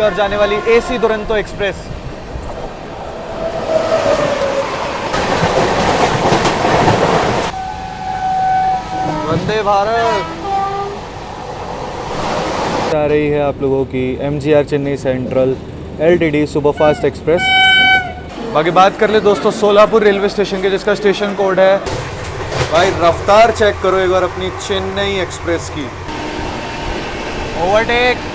की ओर जाने वाली AC दुरंतो एक्सप्रेस। वंदे भारत आ रही है आप लोगों की MGR Chennai central LTD superfast express. बाकी बात कर ले दोस्तों सोलापुर रेलवे स्टेशन के, जिसका स्टेशन कोड है, भाई रफ्तार चेक करो एक बार अपनी चेन्नई एक्सप्रेस की। ओवरटेक।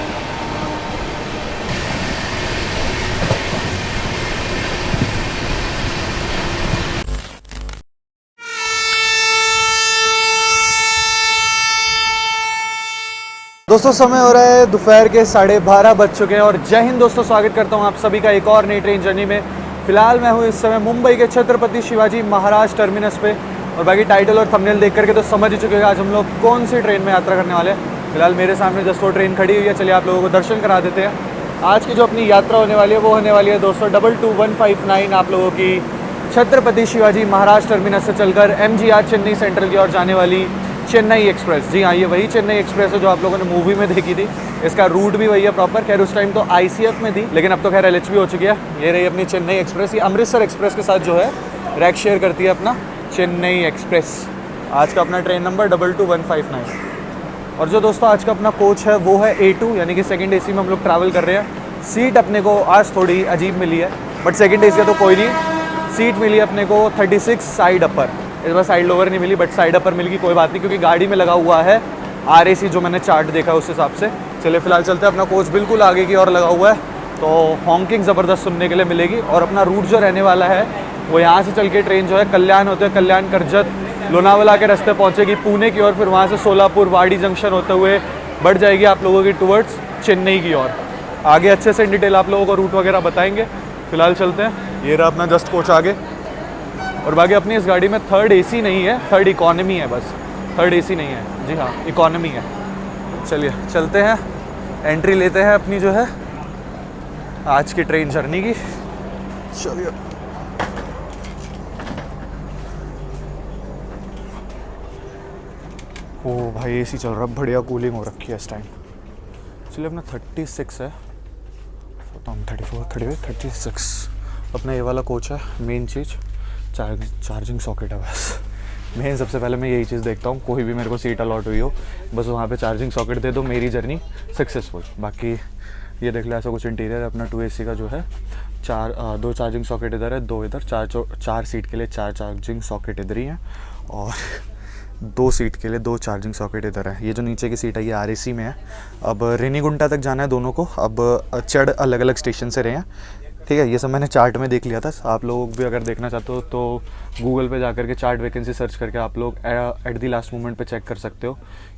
दोस्तों समय हो रहा है दोपहर के 12:30 बज चुके हैं और जय हिंद दोस्तों, स्वागत करता हूं आप सभी का एक और नई ट्रेन जर्नी में। फिलहाल मैं हूं इस समय मुंबई के छत्रपति शिवाजी महाराज टर्मिनस पे और बाकी टाइटल और थंबनेल देख करके तो समझ ही चुके हैं आज हम लोग कौन सी ट्रेन में यात्रा करने वाले हैं। फिलहाल मेरे सामने जस्ट वो ट्रेन खड़ी हुई है, चलिए आप लोगों को दर्शन करा देते हैं। आज की जो अपनी यात्रा होने वाली है वो होने वाली है दोस्तों 22159 आप लोगों की छत्रपति शिवाजी महाराज टर्मिनस से चलकर MGR चेन्नई सेंट्रल की ओर जाने वाली चेन्नई एक्सप्रेस। जी हाँ, ये वही चेन्नई एक्सप्रेस है जो आप लोगों ने मूवी में देखी थी। इसका रूट भी वही है प्रॉपर। खैर उस टाइम तो ICF में थी, लेकिन अब तो खैर LHB हो चुकी है। ये रही अपनी चेन्नई एक्सप्रेस। ये अमृतसर एक्सप्रेस के साथ जो है रैक शेयर करती है अपना चेन्नई एक्सप्रेस। आज का अपना ट्रेन नंबर 22159। और जो दोस्तों आज का अपना कोच है वो है A2 यानी कि सेकंड AC में हम लोग ट्रैवल कर रहे हैं। सीट अपने को आज थोड़ी अजीब मिली है, बट सेकंड AC तो कोई नहीं। सीट मिली अपने को 36 साइड अपर। इस बार साइड लोअर नहीं मिली, बट साइड अपर मिल गई, कोई बात नहीं, क्योंकि गाड़ी में लगा हुआ है RAC जो मैंने चार्ट देखा उस हिसाब से। चलिए फिलहाल चलते हैं। अपना कोच बिल्कुल आगे की ओर लगा हुआ है, तो हॉन्किंग ज़बरदस्त सुनने के लिए मिलेगी। और अपना रूट जो रहने वाला है वो यहाँ से चल के ट्रेन जो है कल्याण होते हुए कल्याण करजत लोनावाला के रास्ते पहुँचेगी पुणे की ओर, फिर वहाँ से सोलापुर वाड़ी जंक्शन होते हुए बढ़ जाएगी आप लोगों की टुवर्ड्स चेन्नई की ओर। आगे अच्छे से इन डिटेल आप लोगों को रूट वगैरह बताएंगे। फिलहाल चलते हैं। ये रहा अपना जस्ट कोच आगे। और बाकी अपनी इस गाड़ी में थर्ड AC नहीं है, थर्ड इकॉनमी है बस। थर्ड AC नहीं है, जी हाँ इकॉनमी है। चलिए चलते हैं, एंट्री लेते हैं अपनी जो है आज की ट्रेन जर्नी की। चलिए ओ भाई AC चल रहा, बढ़िया कूलिंग हो रखी है इस टाइम। चलिए अपना 36 है, 34 36 अपना ये वाला कोच है। मेन चीज़ चार्जिंग सॉकेट है बस। मैं सबसे पहले मैं यही चीज़ देखता हूँ, कोई भी मेरे को सीट अलॉट हुई हो बस वहाँ पे चार्जिंग सॉकेट दे दो, मेरी जर्नी सक्सेसफुल। बाकी ये देख लो ऐसा कुछ इंटीरियर है अपना 2AC का जो है। दो चार्जिंग सॉकेट इधर है, दो इधर। चार सीट के लिए 4 चार्जिंग सॉकेट इधर ही हैं और 2 सीट के लिए 2 चार्जिंग सॉकेट इधर है। ये जो नीचे की सीट है ये RAC में है। अब रेनीगुंटा तक जाना है दोनों को। अब चढ़ अलग अलग स्टेशन से रहे हैं, ठीक है। ये सब मैंने चार्ट में देख लिया था। आप लोग भी अगर देखना चाहते हो तो गूगल पे जाकर के चार्ट वैकेंसी सर्च करके आप लोग एट दी लास्ट मोमेंट पे चेक कर सकते हो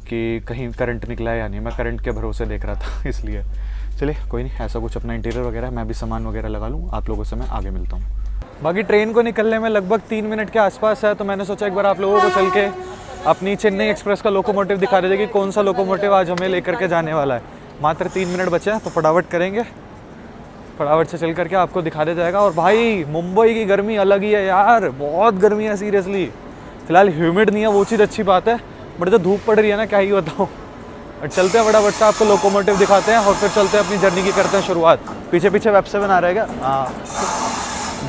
कि कहीं करंट निकला है या नहीं। मैं करंट के भरोसे देख रहा था इसलिए। चलिए कोई नहीं, ऐसा कुछ अपना इंटीरियर वगैरह मैं भी सामान वगैरह लगा लूँ। आप लोगों से मैं आगे मिलता हूँ। बाकी ट्रेन को निकलने में लगभग 3 मिनट के आसपास है, तो मैंने सोचा एक बार आप लोगों को चल के अपनी चेन्नई एक्सप्रेस का लोकोमोटिव दिखा देते कि कौन सा लोकोमोटिव आज हमें लेकर के जाने वाला है। मात्र 3 मिनट बचे हैं तो फटाफट करेंगे, फटाफट से चल करके आपको दिखा दे जाएगा। और भाई मुंबई की गर्मी अलग ही है यार, बहुत गर्मी है सीरियसली। फिलहाल ह्यूमिड नहीं है, वो चीज़ अच्छी बात है, बट जो धूप पड़ रही है ना क्या ही बताऊँ। और चलते हैं फटाफट से, आपको लोकोमोटिव दिखाते हैं और फिर चलते हैं अपनी जर्नी की, करते हैं शुरुआत। पीछे पीछे वेब 7 आ रहेगा, हाँ,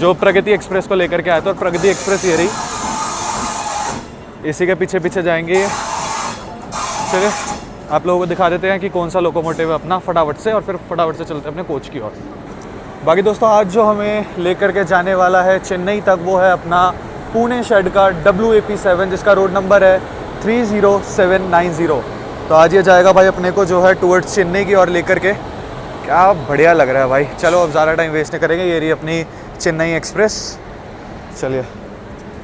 जो प्रगति एक्सप्रेस को लेकर के आया था। और प्रगति एक्सप्रेस ये रही, इसी के पीछे पीछे जाएंगे। चलिए आप लोगों को दिखा देते हैं कि कौन सा लोकोमोटिव है अपना फटाफट से, और फिर फटाफट से चलते हैं अपने कोच की ओर। बाकी दोस्तों आज जो हमें लेकर के जाने वाला है चेन्नई तक वो है अपना पुणे शेड का WAP7, जिसका रोड नंबर है 30790। तो आज ये जाएगा भाई अपने को जो है टुवर्ड्स चेन्नई की ओर लेकर के। क्या बढ़िया लग रहा है भाई। चलो अब ज़्यादा टाइम वेस्ट नहीं करेंगे, ये रही अपनी चेन्नई एक्सप्रेस। चलिए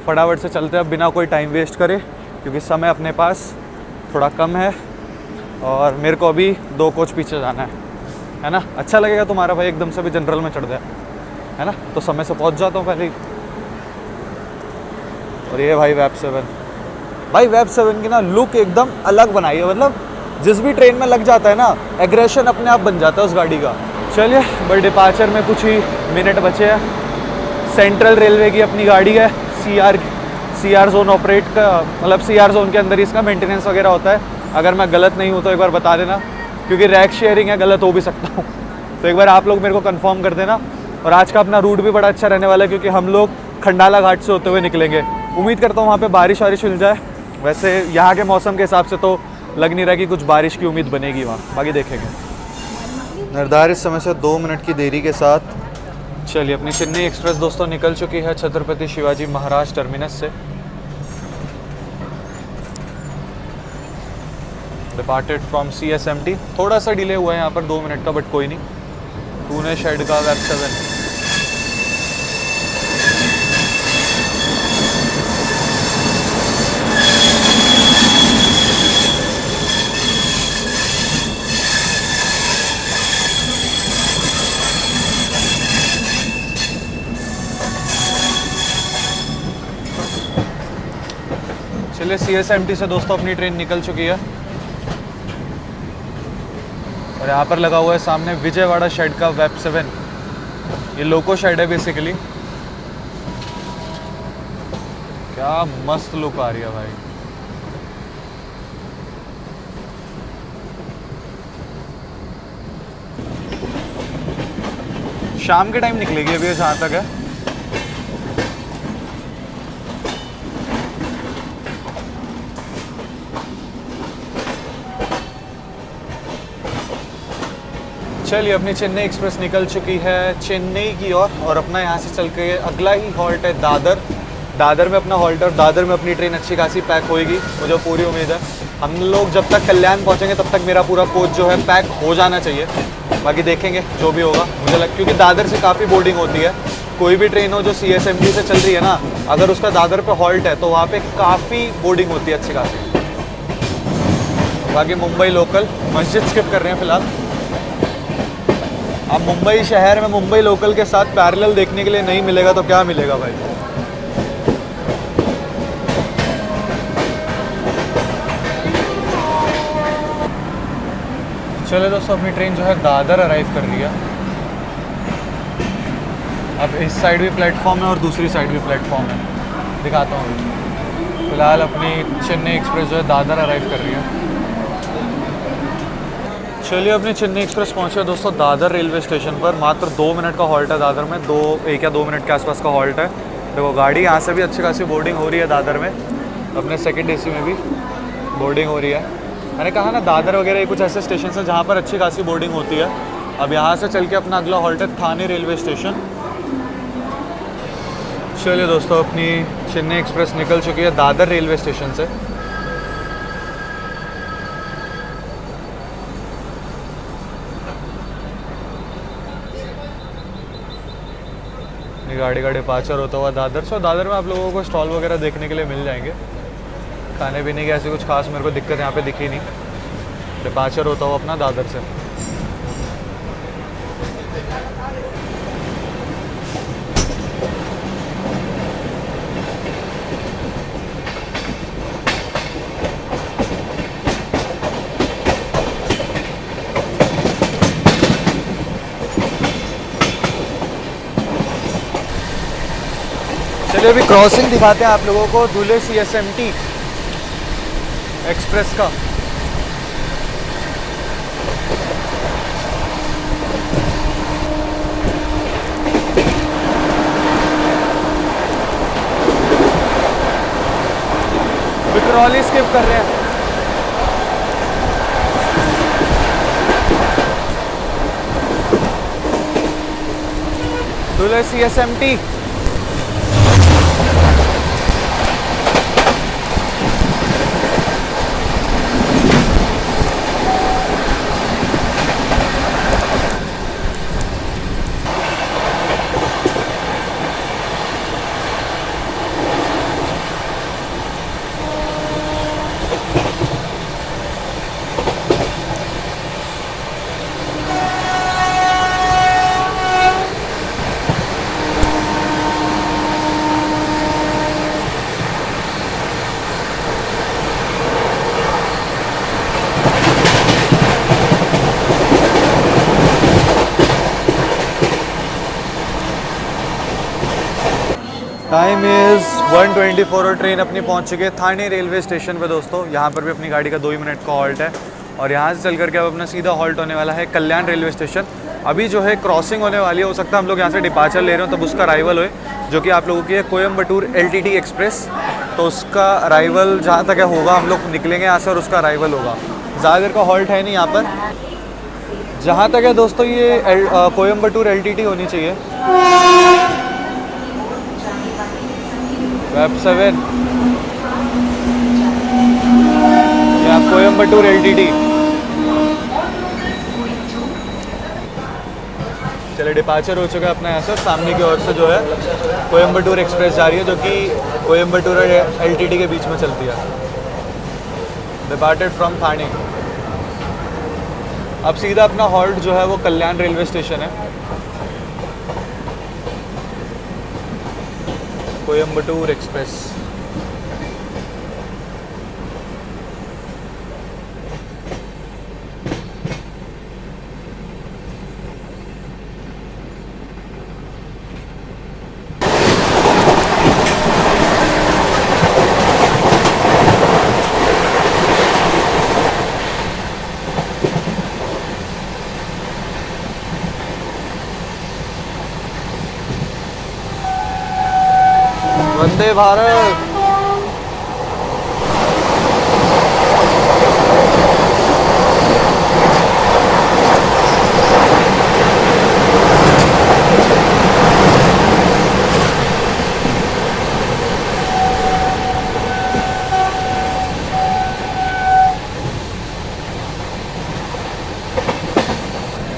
फटाफट से चलते हैं बिना कोई टाइम वेस्ट करे, क्योंकि समय अपने पास थोड़ा कम है और मेरे को अभी 2 कोच पीछे जाना है ना। अच्छा लगेगा तुम्हारा भाई एकदम से भी जनरल में चढ़ जाए, है ना, तो समय से पहुंच जाता हूँ पहले ही। और ये भाई वेब 7, भाई वेब 7 की ना लुक एकदम अलग बनाई है, मतलब जिस भी ट्रेन में लग जाता है ना एग्रेशन अपने आप बन जाता है उस गाड़ी का। चलिए बट डिपार्चर में कुछ ही मिनट बचे हैं। सेंट्रल रेलवे की अपनी गाड़ी है, CR जोन ऑपरेट का, मतलब CR जोन के अंदर ही इसका मेंटेनेंस वगैरह होता है। अगर मैं गलत नहीं हूँ तो एक बार बता देना, क्योंकि रैक शेयरिंग है, गलत हो भी सकता हूँ। तो एक बार आप लोग मेरे को कंफर्म कर देना। और आज का अपना रूट भी बड़ा अच्छा रहने वाला है क्योंकि हम लोग खंडाला घाट से होते हुए निकलेंगे। उम्मीद करता हूँ वहाँ पे बारिश वारिश मिल जाए। वैसे यहाँ के मौसम के हिसाब से तो लग नहीं रहा कि कुछ बारिश की उम्मीद बनेगी वहाँ, बाकी देखेंगे। निर्धारित समय से 2 मिनट की देरी के साथ चलिए अपनी चेन्नई एक्सप्रेस दोस्तों निकल चुकी है छत्रपति शिवाजी महाराज टर्मिनस से। Departed from CSMT। थोड़ा सा डिले हुआ है यहाँ पर 2 मिनट का, बट कोई नहीं। पुणे शेड का वेब 7। चलिए CSMT से दोस्तों अपनी ट्रेन निकल चुकी है और यहाँ पर लगा हुआ है सामने विजयवाड़ा शेड का वेब 7। ये लोको शेड है बेसिकली। क्या मस्त लुक आ रही है भाई। शाम के टाइम निकलेगी अभी जहाँ तक है। चलिए अपनी चेन्नई एक्सप्रेस निकल चुकी है चेन्नई की ओर और अपना यहाँ से चल के अगला ही हॉल्ट है दादर। दादर में अपना हॉल्ट है और दादर में अपनी ट्रेन अच्छी खासी पैक होएगी, मुझे पूरी उम्मीद है। हम लोग जब तक कल्याण पहुँचेंगे तब तक मेरा पूरा कोच जो है पैक हो जाना चाहिए। बाकी देखेंगे जो भी होगा। मुझे क्योंकि दादर से काफ़ी बोर्डिंग होती है। कोई भी ट्रेन हो जो CSMT से चल रही है ना, अगर उसका दादर पे हॉल्ट है तो वहाँ पे काफ़ी बोर्डिंग होती है अच्छी खासी। बाकी मुंबई लोकल मस्जिद स्किप कर रहे हैं फ़िलहाल। अब मुंबई शहर में मुंबई लोकल के साथ पैरेलल देखने के लिए नहीं मिलेगा तो क्या मिलेगा भाई। चलो दोस्तों अपनी ट्रेन जो है दादर अराइव कर रही है। अब इस साइड भी प्लेटफॉर्म है और दूसरी साइड भी प्लेटफॉर्म है, दिखाता हूँ। फिलहाल अपनी चेन्नई एक्सप्रेस जो है दादर अराइव कर रही है। चलिए अपनी चेन्नई एक्सप्रेस पहुंचे दोस्तों दादर रेलवे स्टेशन पर। मात्र 2 मिनट का हॉल्ट है दादर में, 1 या 2 मिनट के आसपास का हॉल्ट है। देखो गाड़ी यहाँ से भी अच्छी खासी बोर्डिंग हो रही है दादर में। अपने सेकंड AC में भी बोर्डिंग हो रही है। मैंने कहा ना दादर वगैरह कुछ ऐसे स्टेशन हैं जहाँ पर अच्छी खासी बोर्डिंग होती है। अब यहाँ से चल के अपना अगला हॉल्ट है थाने रेलवे स्टेशन। चलिए दोस्तों अपनी चेन्नई एक्सप्रेस निकल चुकी है दादर रेलवे स्टेशन से। गाड़ी का डिपार्चर होता हुआ दादर से। दादर में आप लोगों को स्टॉल वगैरह देखने के लिए मिल जाएंगे। खाने पीने की ऐसी कुछ खास मेरे को दिक्कत यहाँ पे दिखी नहीं। डिपार्चर होता हुआ अपना दादर से। चलिए अभी क्रॉसिंग दिखाते हैं आप लोगों को धुले CSMT एक्सप्रेस का। विक्रोली स्किप कर रहे हैं। धुले CSMT टाइम इज़ 1:24 और ट्रेन अपनी पहुंच चुकी है थाने रेलवे स्टेशन पे दोस्तों। यहाँ पर भी अपनी गाड़ी का 2 ही मिनट का हॉल्ट है और यहाँ से चल करके अब अपना सीधा हॉल्ट होने वाला है कल्याण रेलवे स्टेशन। अभी जो है क्रॉसिंग होने वाली है, हो सकता है हम लोग यहाँ से डिपार्चर ले रहे हो तब उसका अराइवल होए, जो कि आप लोगों की है कोयम्बटूर LTT एक्सप्रेस। तो उसका अराइवल जहाँ तक है होगा, हम लोग निकलेंगे यहाँ से और उसका अराइवल होगा। ज़्यादा देर का हॉल्ट है नहीं यहाँ पर। जहाँ तक है दोस्तों ये कोयम्बटूर LTT होनी चाहिए। वेब 7 या कोयम्बटूर LTT। चलिए डिपार्चर हो चुका है अपना यहाँ से। सामने की ओर से जो है कोयम्बटूर एक्सप्रेस जा रही है, जो कि कोयम्बटूर और LTT के बीच में चलती है। Departed from Thane. अब सीधा अपना हॉल्ट जो है वो कल्याण रेलवे स्टेशन है। कोयम्बटूर एक्सप्रेस। वंदे भारत।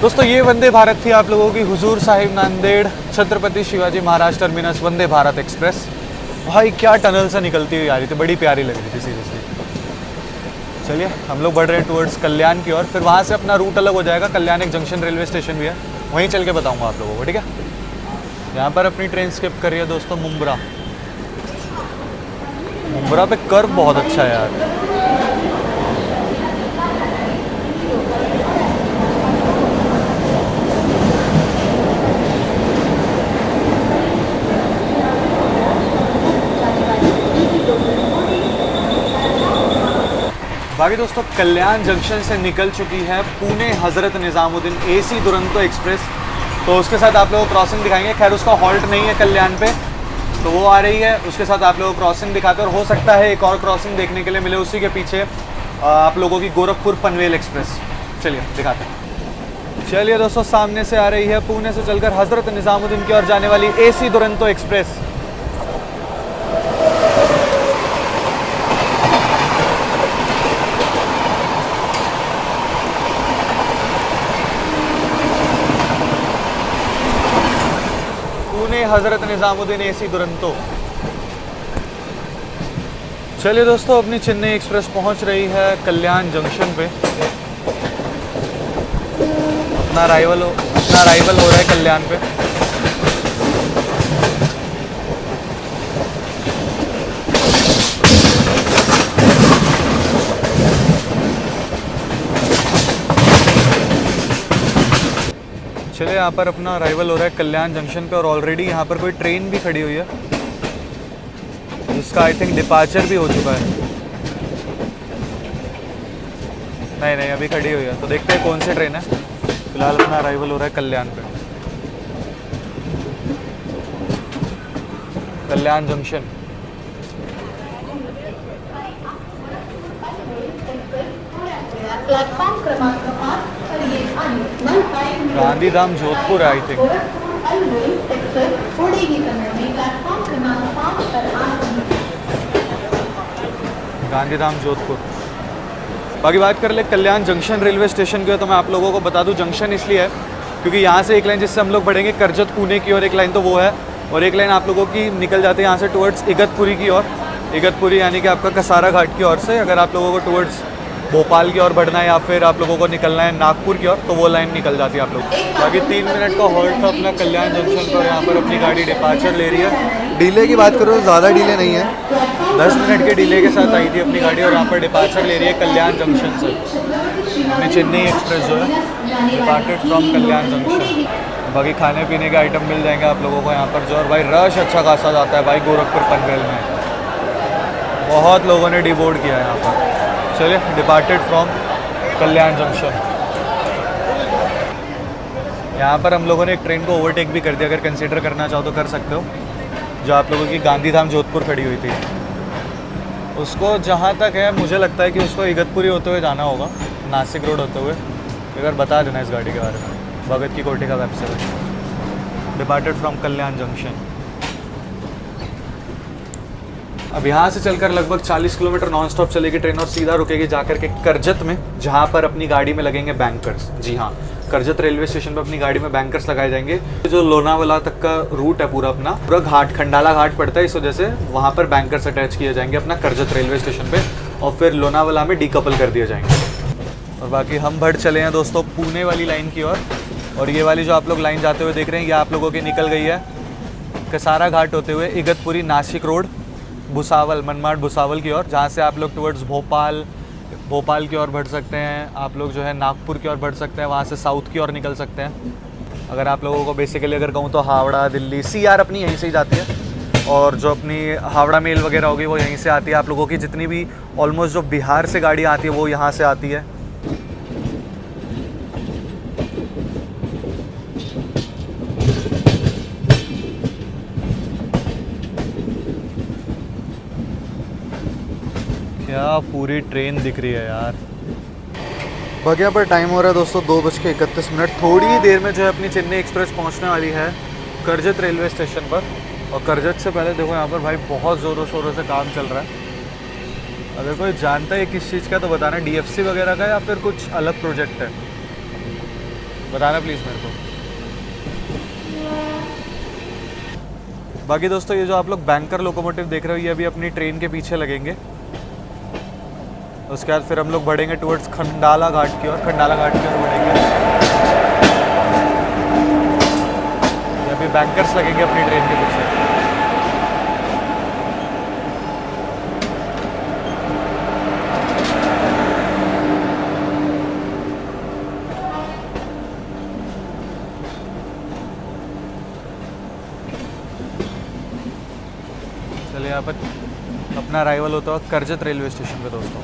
दोस्तों ये वंदे भारत थी आप लोगों की हुजूर साहिब नांदेड़ छत्रपति शिवाजी महाराज टर्मिनस वंदे भारत एक्सप्रेस। भाई क्या टनल से निकलती हुई आ रही थी, बड़ी प्यारी लग रही थी सीरियसली। चलिए हम लोग बढ़ रहे हैं टुवर्ड्स कल्याण की ओर। फिर वहाँ से अपना रूट अलग हो जाएगा। कल्याण एक जंक्शन रेलवे स्टेशन भी है, वहीं चल के बताऊँगा आप लोगों को, ठीक है। यहाँ पर अपनी ट्रेन स्किप कर रही है दोस्तों मुंब्रा। मुंब्रा पे कर्व बहुत अच्छा है यार। बाकी दोस्तों कल्याण जंक्शन से निकल चुकी है पुणे हज़रत निज़ामुद्दीन AC दुरंतो एक्सप्रेस। तो उसके साथ आप लोगों को क्रॉसिंग दिखाएंगे। खैर उसका हॉल्ट नहीं है कल्याण पे, तो वो आ रही है। उसके साथ आप लोगों को क्रॉसिंग दिखाते हैं, और हो सकता है एक और क्रॉसिंग देखने के लिए मिले उसी के पीछे आप लोगों की गोरखपुर पनवेल एक्सप्रेस। चलिए दिखाते हैं। चलिए दोस्तों सामने से आ रही है पुणे से चलकर हज़रत निज़ामुद्दीन की ओर जाने वाली AC Duronto express. Hazrat Nizamuddin AC Duronto. चलिए दोस्तों अपनी चेन्नई एक्सप्रेस पहुंच रही है कल्याण जंक्शन पे। अपना अराइवल हो रहा है कल्याण पे। चलिए यहाँ पर अपना अराइवल हो रहा है कल्याण जंक्शन पे, और ऑलरेडी यहाँ पर कोई ट्रेन भी खड़ी हुई है जिसका आई थिंक डिपार्चर भी हो चुका है। नहीं अभी खड़ी हुई है, तो देखते हैं कौन सी ट्रेन है। फिलहाल अपना अराइवल हो रहा है कल्याण पे, कल्याण जंक्शन। प्लेटफॉर्म क्रमांक 5 पर ये गांधीधाम जोधपुर आई थिंक। गांधीधाम जोधपुर। बाकी बात कर ले कल्याण जंक्शन रेलवे स्टेशन की, तो मैं आप लोगों को बता दूं जंक्शन इसलिए है क्योंकि यहाँ से एक लाइन जिससे हम लोग बढ़ेंगे करजत पुणे की, और एक लाइन तो वो है, और एक लाइन आप लोगों की निकल जाती है यहाँ से टुवर्ड्स इगतपुरी की ओर। इगतपुरी यानी कि आपका कसारा घाट की ओर से अगर आप लोगों को टुवर्ड्स भोपाल की ओर बढ़ना है या फिर आप लोगों को निकलना है नागपुर की ओर, तो वो लाइन निकल जाती है आप लोग। बाकी 3 मिनट का हॉल्ट था अपना कल्याण जंक्शन पर। यहाँ पर अपनी गाड़ी डिपार्चर ले रही है। डिले की बात करो तो ज़्यादा डिले नहीं है, 10 मिनट के डिले के साथ आई थी अपनी गाड़ी, और यहाँ पर डिपार्चर ले रही है कल्याण जंक्शन से। अपनी चेन्नई एक्सप्रेस जो है डिपार्टेड फ्रॉम कल्याण जंक्शन। बाकी खाने पीने के आइटम मिल जाएंगे आप लोगों को यहाँ पर जो, और भाई रश अच्छा खासा जाता है भाई गोरखपुर पनवेल में। बहुत लोगों ने डिबोर्ड किया है यहाँ पर। चलिए डिपार्टेड फ्रॉम कल्याण जंक्शन। यहाँ पर हम लोगों ने एक ट्रेन को ओवरटेक भी कर दिया, अगर कंसिडर करना चाहो तो कर सकते हो, जो आप लोगों की गांधीधाम जोधपुर खड़ी हुई थी। उसको जहाँ तक है मुझे लगता है कि उसको इगतपुरी होते हुए जाना होगा, नासिक रोड होते हुए। अगर बता देना इस गाड़ी के बारे में। भगत की कोठी का website, departed from Kalyan junction. अब यहाँ से चलकर लगभग 40 किलोमीटर नॉन स्टॉप चलेगी ट्रेन और सीधा रुकेगी जाकर के करजत में, जहाँ पर अपनी गाड़ी में लगेंगे बैंकर्स। जी हाँ, करजत रेलवे स्टेशन पर अपनी गाड़ी में बैंकर्स लगाए जाएंगे। जो लोनावाला तक का रूट है पूरा अपना, पूरा घाट खंडाला घाट पड़ता है, इस वजह से वहाँ पर बैंकर्स अटैच किए जाएंगे अपना करजत रेलवे स्टेशन पे, और फिर लोनावाला में डीकपल कर दिए जाएंगे। और बाकी हम बढ़ चले हैं दोस्तों पुणे वाली लाइन की ओर। और ये वाली जो आप लोग लाइन जाते हुए देख रहे हैं, ये आप लोगों की निकल गई है कसारा घाट होते हुए इगतपुरी नासिक रोड भुसावल, मनमाड भुसावल की ओर, जहाँ से आप लोग टुवर्ड्स भोपाल की ओर बढ़ सकते हैं। आप लोग जो है नागपुर की ओर बढ़ सकते हैं, वहाँ से साउथ की ओर निकल सकते हैं। अगर आप लोगों को बेसिकली अगर कहूँ तो हावड़ा, दिल्ली, CR अपनी यहीं से ही जाती है, और जो अपनी हावड़ा मेल वगैरह होगी वो यहीं से आती है। आप लोगों की जितनी भी ऑलमोस्ट जो बिहार से गाड़ी आती है वो यहाँ से आती है। क्या पूरी ट्रेन दिख रही है यार। बगिया पर टाइम हो रहा है दोस्तों 2:31। थोड़ी ही देर में जो है अपनी चेन्नई एक्सप्रेस पहुंचने वाली है करजत रेलवे स्टेशन पर। और करजत से पहले देखो यहाँ पर भाई बहुत ज़ोरों शोरों से काम चल रहा है। अगर कोई जानता है किस चीज़ का तो बताना, DFC वगैरह का या फिर कुछ अलग प्रोजेक्ट है, बताना प्लीज़ मेरे को। बाकी दोस्तों ये जो आप लोग बैंकर लोकोमोटिव देख रहे हो, ये अभी अपनी ट्रेन के पीछे लगेंगे। उसके बाद फिर हम लोग बढ़ेंगे टुवर्ड्स खंडाला घाट की ओर, खंडाला घाट की ओर बढ़ेंगे। अभी बैंकर्स लगेंगे अपनी ट्रेन के पीछे। चलिए यहाँ पर अपना अराइवल होता है करजत रेलवे स्टेशन पे दोस्तों।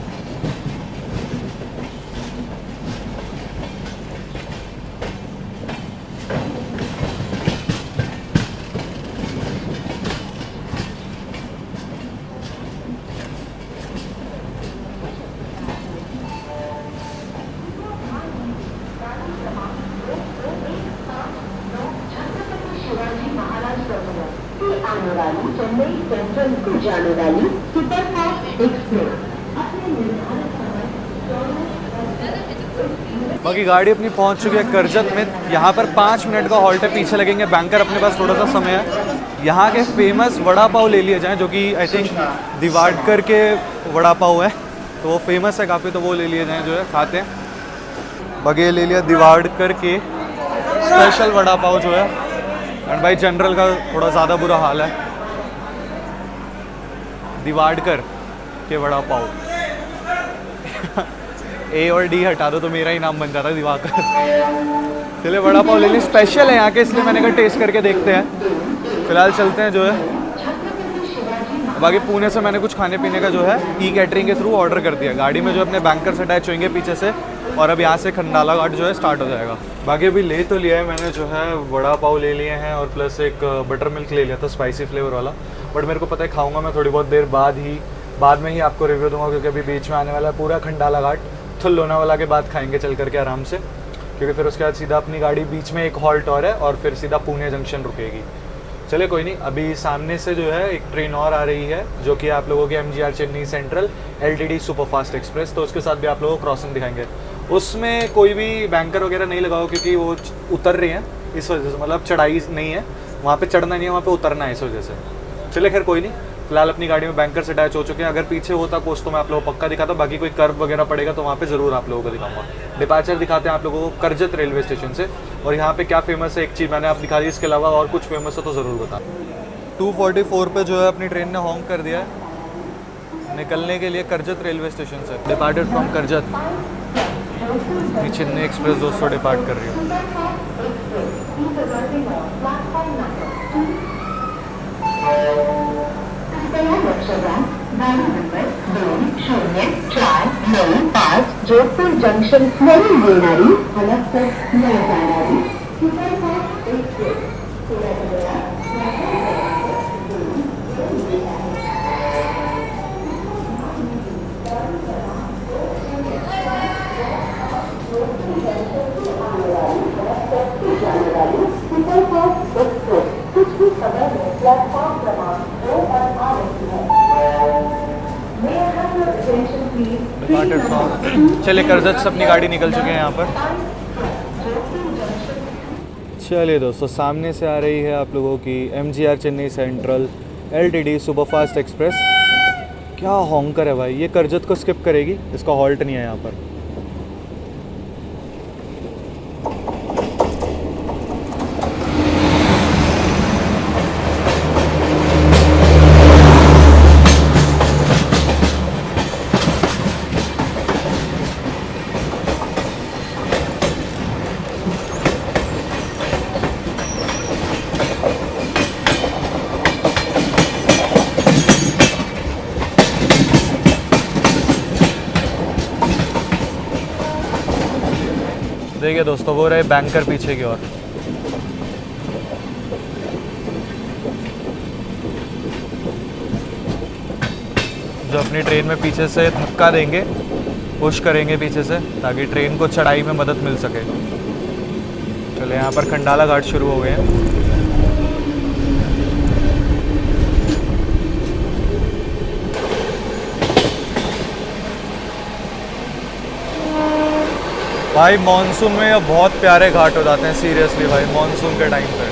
आने वाली चेन्नई सेंट्रल को जाने वाली सुपरफास्ट एक्सप्रेस अपने निर्धारित समय। बाकी गाड़ी अपनी पहुंच चुकी है करजत में। यहाँ पर 5 मिनट का हॉल्ट है, पीछे लगेंगे बैंकर। अपने पास थोड़ा सा समय है। यहाँ के फेमस वड़ा पाव ले लिए जाएँ, जो कि आई थिंक दिवाडकर के वड़ा पाव है, तो वो फेमस है काफ़ी, तो वो ले लिए जाएँ जो है खाते हैं। बाकी ले लिया दिवाडकर के स्पेशल वड़ा पाव जो है। एंड भाई जनरल का थोड़ा ज़्यादा बुरा हाल है। दिवाडकर के वड़ा पाव A और D हटा दो तो मेरा ही नाम बन जाता है दिवाकर। चलिए वड़ा पाव ले ली, स्पेशल है यहाँ के, इसलिए मैंने कहा टेस्ट करके देखते हैं। फिलहाल चलते हैं जो है। बाकी पुणे से मैंने कुछ खाने पीने का जो है ई-कैटरिंग के थ्रू ऑर्डर कर दिया। गाड़ी में जो अपने बैंकर्स अटैच होंगे पीछे से, और अब यहाँ से खंडाला घाट जो है स्टार्ट हो जाएगा। बाकी अभी ले तो लिया है मैंने जो है, वड़ा पाव ले लिए हैं और प्लस एक बटर मिल्क ले लिया था स्पाइसी फ्लेवर वाला। बट मेरे को पता है खाऊंगा मैं थोड़ी बहुत देर बाद में ही आपको रिव्यू दूंगा, क्योंकि अभी बीच में आने वाला है पूरा खंडाला घाट। तो लोनावाला के बाद खाएंगे चल करके आराम से, क्योंकि फिर उसके बाद सीधा अपनी गाड़ी बीच में एक हॉल्ट और है और फिर सीधा पुणे जंक्शन रुकेगी। चलिए कोई नहीं, अभी सामने से जो है एक ट्रेन और आ रही है, जो कि आप लोगों की MGR Chennai central LTD superfast express, तो उसके साथ भी आप लोगों को क्रॉसिंग दिखाएंगे। उसमें कोई भी बैंकर वगैरह नहीं लगाओ, क्योंकि वो उतर रही हैं इस वजह से, मतलब चढ़ाई नहीं है वहाँ पे, चढ़ना नहीं है वहाँ पे, उतरना है इस वजह से। चलिए खैर कोई नहीं, फिलहाल अपनी गाड़ी में बैंकर्स अटैच हो चुके हैं। अगर पीछे होता कोच तो मैं आप लोगों को पक्का दिखाता, बाकी कोई कर्व वगैरह पड़ेगा तो वहाँ पे ज़रूर आप लोगों को दिखाऊंगा। डिपार्चर दिखाते हैं आप लोगों को करजत रेलवे स्टेशन से, और यहाँ पे क्या फेमस है एक चीज़ मैंने आप दिखा दी, इसके अलावा और कुछ फेमस है तो ज़रूर बता। 2:44 पे जो है अपनी ट्रेन ने हॉन्क कर दिया है निकलने के लिए करजत रेलवे स्टेशन से। Departed from Karjat. Chennai express दोस्तों डिपार्ट कर रही है। जोधपुर जंक्शन नहीं मिलनारी अलग से नजर सुपरफास्ट एक्सप्रेस सूरत गया सुपरफास्ट एक्सप्रेस कुछ ही समय में प्लेटफॉर्म क्रमांक 2 पर आ रही है। May I have your attention, please? चलिए करजत से अपनी गाड़ी निकल चुके हैं यहाँ पर। चलिए दोस्तों, सामने से आ रही है आप लोगों की MGR Chennai central LTD superfast express. क्या हॉन्कर है भाई, ये करजत को स्किप करेगी, इसका हॉल्ट नहीं है यहाँ पर। देखिए दोस्तों, वो रहे बैंकर पीछे की ओर। जो अपनी ट्रेन में पीछे से धक्का देंगे, पुश करेंगे पीछे से, ताकि ट्रेन को चढ़ाई में मदद मिल सके। चले, यहाँ पर खंडाला घाट शुरू हो गए हैं। भाई मॉनसून में ये बहुत प्यारे घाट हो जाते हैं, सीरियसली भाई, मॉनसून के टाइम पे।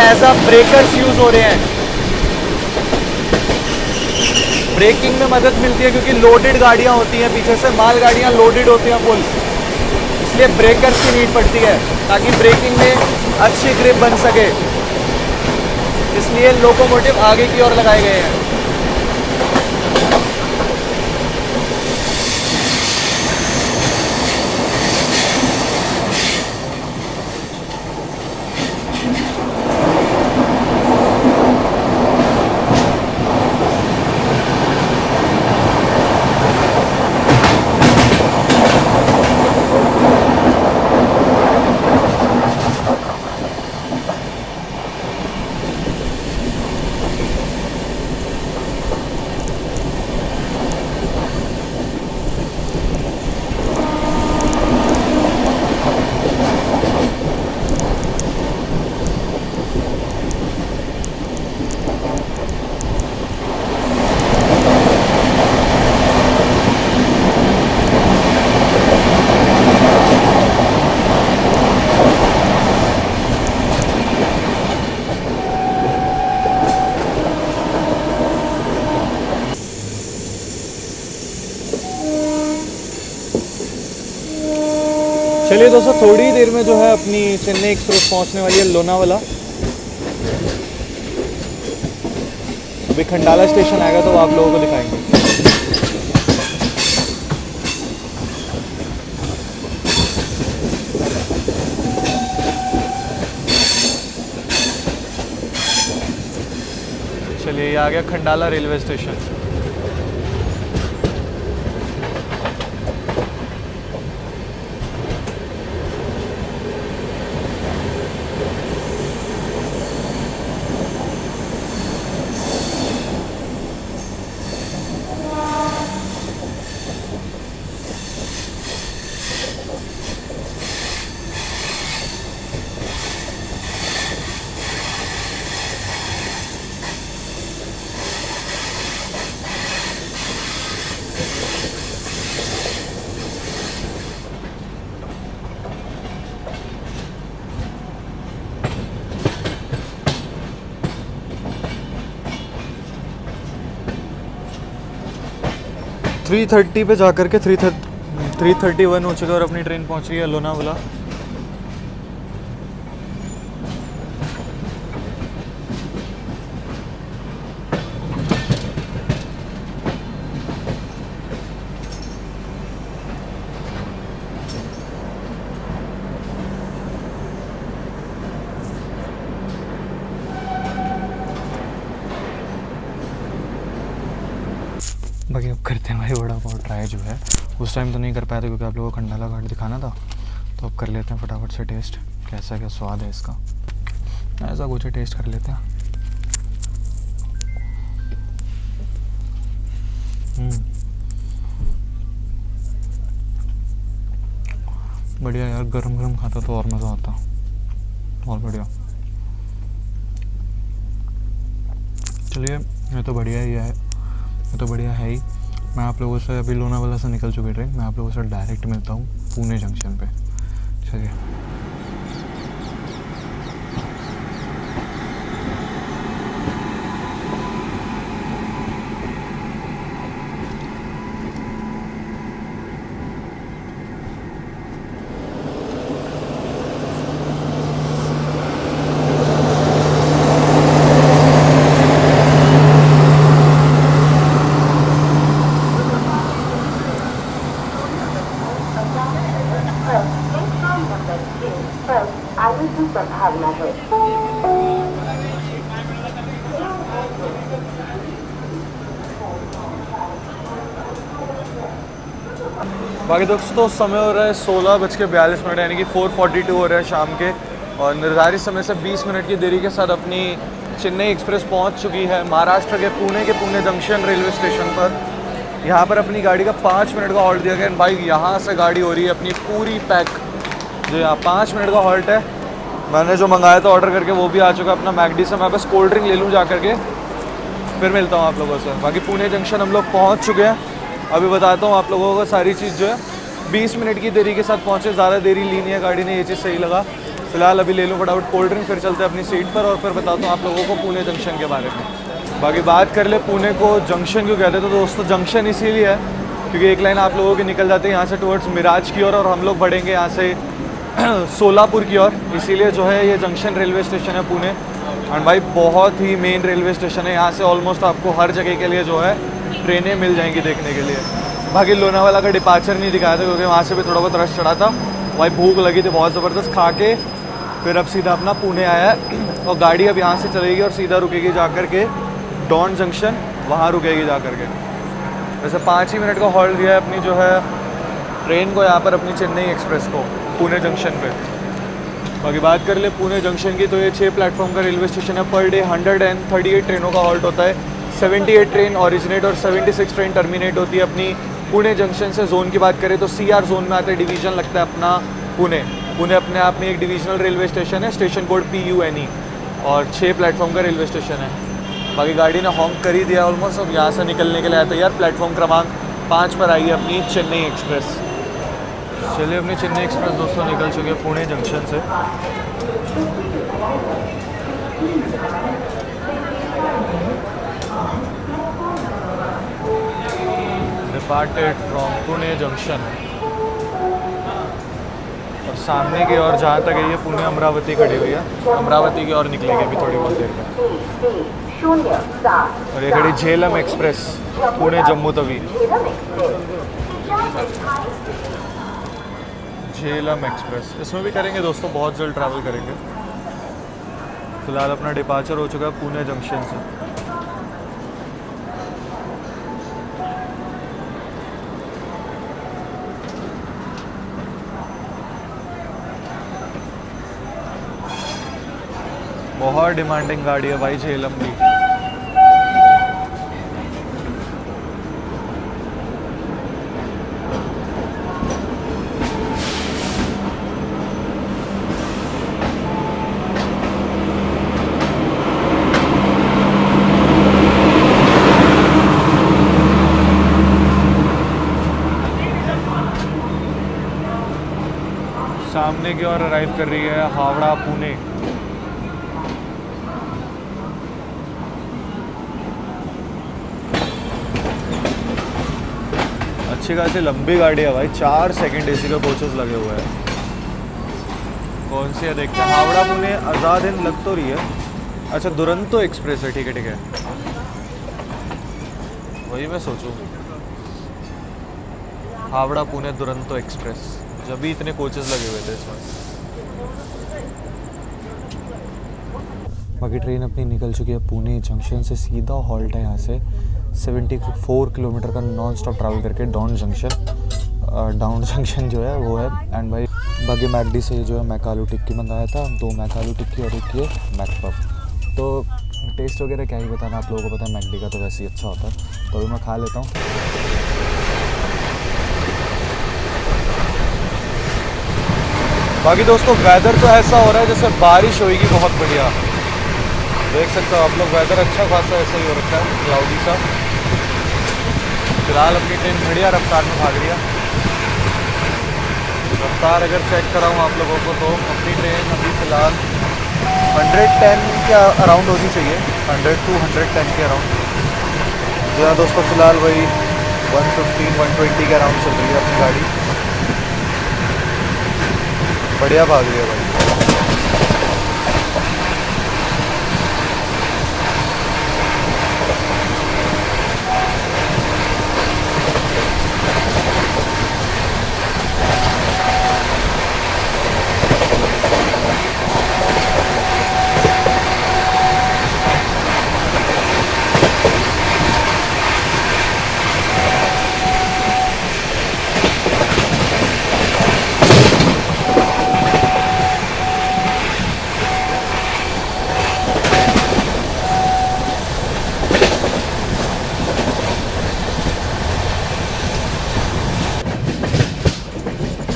ऐसा ब्रेकर्स यूज हो रहे हैं, ब्रेकिंग में मदद मिलती है, क्योंकि लोडेड गाड़ियां होती हैं, पीछे से माल गाड़ियां लोडेड होती हैं फुल, इसलिए ब्रेकर्स की नीड पड़ती है ताकि ब्रेकिंग में अच्छी ग्रिप बन सके। इसलिए लोकोमोटिव आगे की ओर लगाए गए हैं। चलिए दोस्तों, थोड़ी देर में जो है अपनी चेन्नई एक्सप्रेस पहुंचने वाली है लोनावाला। अभी खंडाला स्टेशन आएगा तो आप लोगों को दिखाएंगे। चलिए ये आ गया खंडाला रेलवे स्टेशन। थ्री 3:30 पे जा कर के 3:31 हो चुका और अपनी ट्रेन पहुंच गई है लोनावाला। बाकी अब करते हैं भाई वड़ा पाव ट्राई जो है। उस टाइम तो नहीं कर पाए थे क्योंकि आप लोगों को खंडाला घाट दिखाना था, तो अब कर लेते हैं फटाफट से टेस्ट, कैसा क्या स्वाद है इसका। ऐसा कुछ है, टेस्ट कर लेते हैं। बढ़िया यार, गरम गरम खाता तो और मज़ा आता, बहुत बढ़िया। चलिए ये तो बढ़िया ही है, ये तो बढ़िया है ही। मैं आप लोगों से अभी लोनावाला से निकल चुकी ट्रेन, मैं आप लोगों से डायरेक्ट मिलता हूँ पुणे जंक्शन पे। चलिए संभावना है। बाकी दोस्तों समय हो रहा है 16:42 यानी कि 4:42 हो रहा है शाम के, और निर्धारित समय से 20 मिनट की देरी के साथ अपनी चेन्नई एक्सप्रेस पहुंच चुकी है महाराष्ट्र के पुणे जंक्शन रेलवे स्टेशन पर। यहाँ पर अपनी गाड़ी का 5 मिनट का हॉल्ट दिया गया। भाई यहाँ से गाड़ी हो रही है अपनी पूरी पैक, जो यहाँ 5 मिनट का हॉल्ट है। मैंने जो मंगाया था ऑर्डर करके वो भी आ चुका है अपना मैकडी से। मैं बस कोल्ड ड्रिंक ले लूँ जा करके, फिर मिलता हूँ आप लोगों से। बाकी पुणे जंक्शन हम लोग पहुँच चुके हैं। अभी बताता हूँ आप लोगों को सारी चीज़ जो है। 20 मिनट की देरी के साथ पहुँचे, ज़्यादा देरी ली नहीं है गाड़ी ने, ये चीज़ सही लगा। फिलहाल अभी ले लूँ फटाफट कोल्ड ड्रिंक, फिर चलते हैं अपनी सीट पर और फिर बताता हूँ आप लोगों को पुणे जंक्शन के बारे में। बाकी बात कर ले पुणे को जंक्शन क्यों कहते हैं, तो दोस्तों जंक्शन इसीलिए है क्योंकि एक लाइन आप लोगों की निकल जाती है यहाँ से टुवर्ड्स मिराज की ओर, और हम लोग बढ़ेंगे यहाँ से सोलापुर की ओर। इसीलिए जो है ये जंक्शन रेलवे स्टेशन है पुणे। एंड भाई बहुत ही मेन रेलवे स्टेशन है, यहाँ से ऑलमोस्ट आपको हर जगह के लिए जो है ट्रेनें मिल जाएंगी देखने के लिए। बाकी लोनावाला का डिपार्चर नहीं दिखाया था क्योंकि वहाँ से भी थोड़ा बहुत रश चढ़ा था। भाई भूख लगी थी बहुत ज़बरदस्त, खा के फिर अब सीधा अपना पुणे आया है। और गाड़ी अब यहाँ से चलेगी और सीधा रुकेगी जा कर के डॉन जंक्शन, वहाँ रुकेगी जा कर के। वैसे 5 ही मिनट का हॉल्ट दिया है अपनी जो है ट्रेन को यहाँ पर, अपनी चेन्नई एक्सप्रेस को पुणे जंक्शन पे। बाकी बात कर ले पुणे जंक्शन की, तो ये 6 प्लेटफॉर्म का रेलवे स्टेशन है। पर डे 138 ट्रेनों का हॉल्ट होता है। 78 ट्रेन ऑरिजिनेट और 76 ट्रेन टर्मिनेट होती है अपनी पुणे जंक्शन से। जोन की बात करें तो CR जोन में आते डिवीज़न लगता है अपना पुणे। पुणे अपने आप में एक डिविजनल रेलवे स्टेशन है, स्टेशन कोड PUNE, और 6 प्लेटफॉर्म का रेलवे स्टेशन है। बाकी गाड़ी ने हॉन्क कर ही दिया ऑलमोस्ट, अब यहाँ से निकलने के लिए आया तैयार। प्लेटफॉर्म क्रमांक 5 पर आई है अपनी चेन्नई एक्सप्रेस। चलिए अपनी चेन्नई एक्सप्रेस दोस्तों निकल चुके हैं पुणे जंक्शन से। Departed from Pune junction. और सामने की ओर जहाँ तक है ये पुणे अमरावती खड़ी हुई है, अमरावती की ओर निकलेगी अभी थोड़ी बहुत देर में। और ये खड़ी झेलम एक्सप्रेस पुणे जम्मू तवी। झेलम एक्सप्रेस इसमें भी करेंगे दोस्तों, बहुत जल्द ट्रैवल करेंगे। फिलहाल अपना डिपार्चर हो चुका है पुणे जंक्शन से। और डिमांडिंग गाड़ी है भाई झेलम भी। सामने की ओर अराइव कर रही है हावड़ा पुणे। अच्छी खासी लंबी गाड़ी है भाई, 4 सेकंड एसी के कोचेस लगे हुए हैं। कौन सी है देखते हैं। हावड़ा पुणे आज़ाद हिंद लग तो रही है। अच्छा दुरंतो एक्सप्रेस है, ठीक है ठीक है, वही मैं सोचूं। हावड़ा पुणे दुरंतो एक्सप्रेस, जब भी इतने कोचेस लगे हुए थे इसमें। बाकी ट्रेन अपनी निकल चुकी है पुणे जंक्शन से, सीधा हॉल्ट है यहाँ से 74 किलोमीटर का नॉन स्टॉप ट्रैवल करके डाउन जंक्शन जो है वो है। एंड भाई बाकी मैकडी से जो है मैक आलू टिक्की मंगाया था, 2 मैक आलू टिक्की और एक ये मैक पफ। तो टेस्ट वगैरह क्या ही बताना, आप लोगों को पता है मैकडी का तो वैसे ही अच्छा होता है, तो अभी मैं खा लेता हूँ। बाकी दोस्तों वेदर तो ऐसा हो रहा है जैसे बारिश होएगी बहुत बढ़िया, देख सकते हो आप लोग। वेदर अच्छा खासा ऐसा ही हो रखा है, क्लाउडी सा। फिलहाल अपनी ट्रेन बढ़िया रफ्तार में भाग रही है। रफ्तार अगर चेक कराऊँ आप लोगों को तो अपनी ट्रेन अभी फ़िलहाल 110 के अराउंड होनी चाहिए, 100 to 110 के अराउंड। जो है दोस्तों फ़िलहाल वही 115-120 के अराउंड चल रही है अपनी गाड़ी, बढ़िया भाग रही है भाई।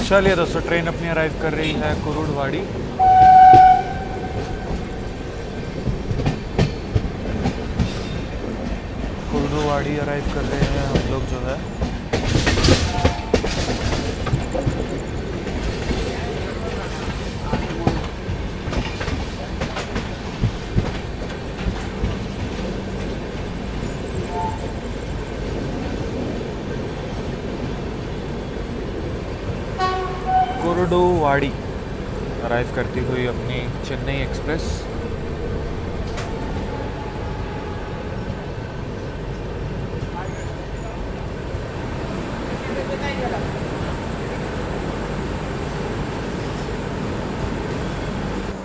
चलिए दोस्तों ट्रेन अपनी अराइव कर रही है कुरुडवाड़ी। कुरुडवाड़ी अराइव कर रहे हैं हम लोग जो है। कुरुडुवाड़ी अराइव करती हुई अपनी चेन्नई एक्सप्रेस।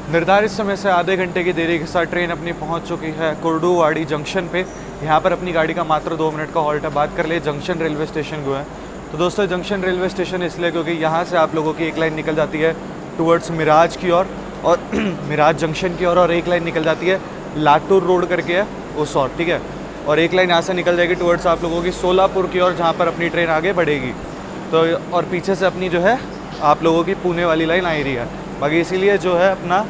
निर्धारित समय से आधे घंटे की देरी के साथ ट्रेन अपनी पहुंच चुकी है कुरुडुवाड़ी जंक्शन पे। यहाँ पर अपनी गाड़ी का मात्र 2 मिनट का हॉल्ट है। बात कर ले जंक्शन रेलवे स्टेशन को है, तो दोस्तों जंक्शन रेलवे स्टेशन इसलिए क्योंकि यहाँ से आप लोगों की एक लाइन निकल जाती है टुवर्ड्स मिराज की ओर और मिराज जंक्शन की ओर, और एक लाइन निकल जाती है लातूर रोड करके है उस ओर, ठीक है। और एक लाइन यहाँ से निकल जाएगी टुवर्ड्स आप लोगों की सोलापुर की ओर, जहाँ पर अपनी ट्रेन आगे बढ़ेगी। तो और पीछे से अपनी जो है आप लोगों की पुणे वाली लाइन आ रही है। बाकी इसीलिए जो है अपना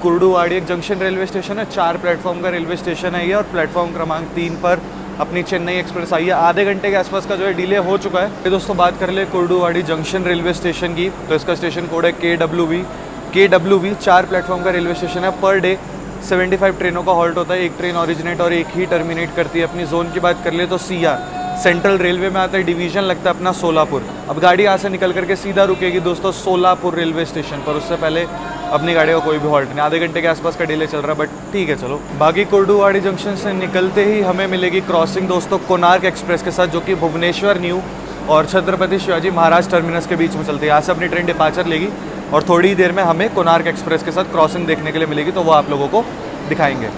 कुरुडुवाड़ी एक जंक्शन रेलवे स्टेशन है, 4 प्लेटफॉर्म का रेलवे स्टेशन है ये, और प्लेटफॉर्म क्रमांक 3 पर अपनी चेन्नई एक्सप्रेस आई है। आधे घंटे के आसपास का जो है डिले हो चुका है। ये दोस्तों बात कर ले कुरुडुवाड़ी जंक्शन रेलवे स्टेशन की, तो इसका स्टेशन कोड है KWV। 4 प्लेटफॉर्म का रेलवे स्टेशन है। पर डे 75 ट्रेनों का हॉल्ट होता है। एक ट्रेन ओरिजिनेट और एक ही टर्मिनेट करती है। अपनी जोन की बात कर ले तो CR सेंट्रल रेलवे में आता है, डिवीजन लगता है अपना सोलापुर। अब गाड़ी यहाँ से निकल करके सीधा रुकेगी दोस्तों सोलापुर रेलवे स्टेशन पर, उससे पहले अपनी गाड़ी का कोई भी हॉल्ट नहीं। आधे घंटे के आसपास का डिले चल रहा है, बट ठीक है चलो। बाकी कुरुडुवाड़ी जंक्शन से निकलते ही हमें मिलेगी क्रॉसिंग दोस्तों कोणार्क एक्सप्रेस के साथ, जो कि भुवनेश्वर न्यू और छत्रपति शिवाजी महाराज टर्मिनस के बीच में चलती है। यहाँ से अपनी ट्रेन डिपार्चर लेगी और थोड़ी ही देर में हमें कोणार्क एक्सप्रेस के साथ क्रॉसिंग देखने के लिए मिलेगी, तो वो आप लोगों को दिखाएंगे।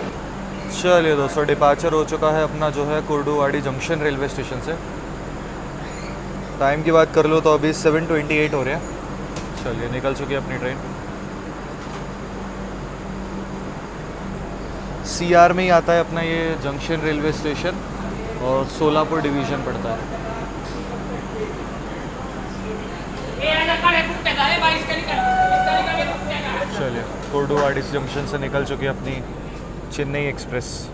चलिए दोस्तों डिपार्चर हो चुका है अपना जो है कुरुडुवाड़ी जंक्शन रेलवे स्टेशन से। टाइम की बात कर लो तो अभी 7:28 हो रहे हैं। चलिए निकल चुकी है अपनी ट्रेन। CR में ही आता है अपना ये जंक्शन रेलवे स्टेशन और सोलापुर डिवीज़न पड़ता है। चलिए कोर्डुवाडी जंक्शन से निकल चुकी है अपनी चेन्नई एक्सप्रेस।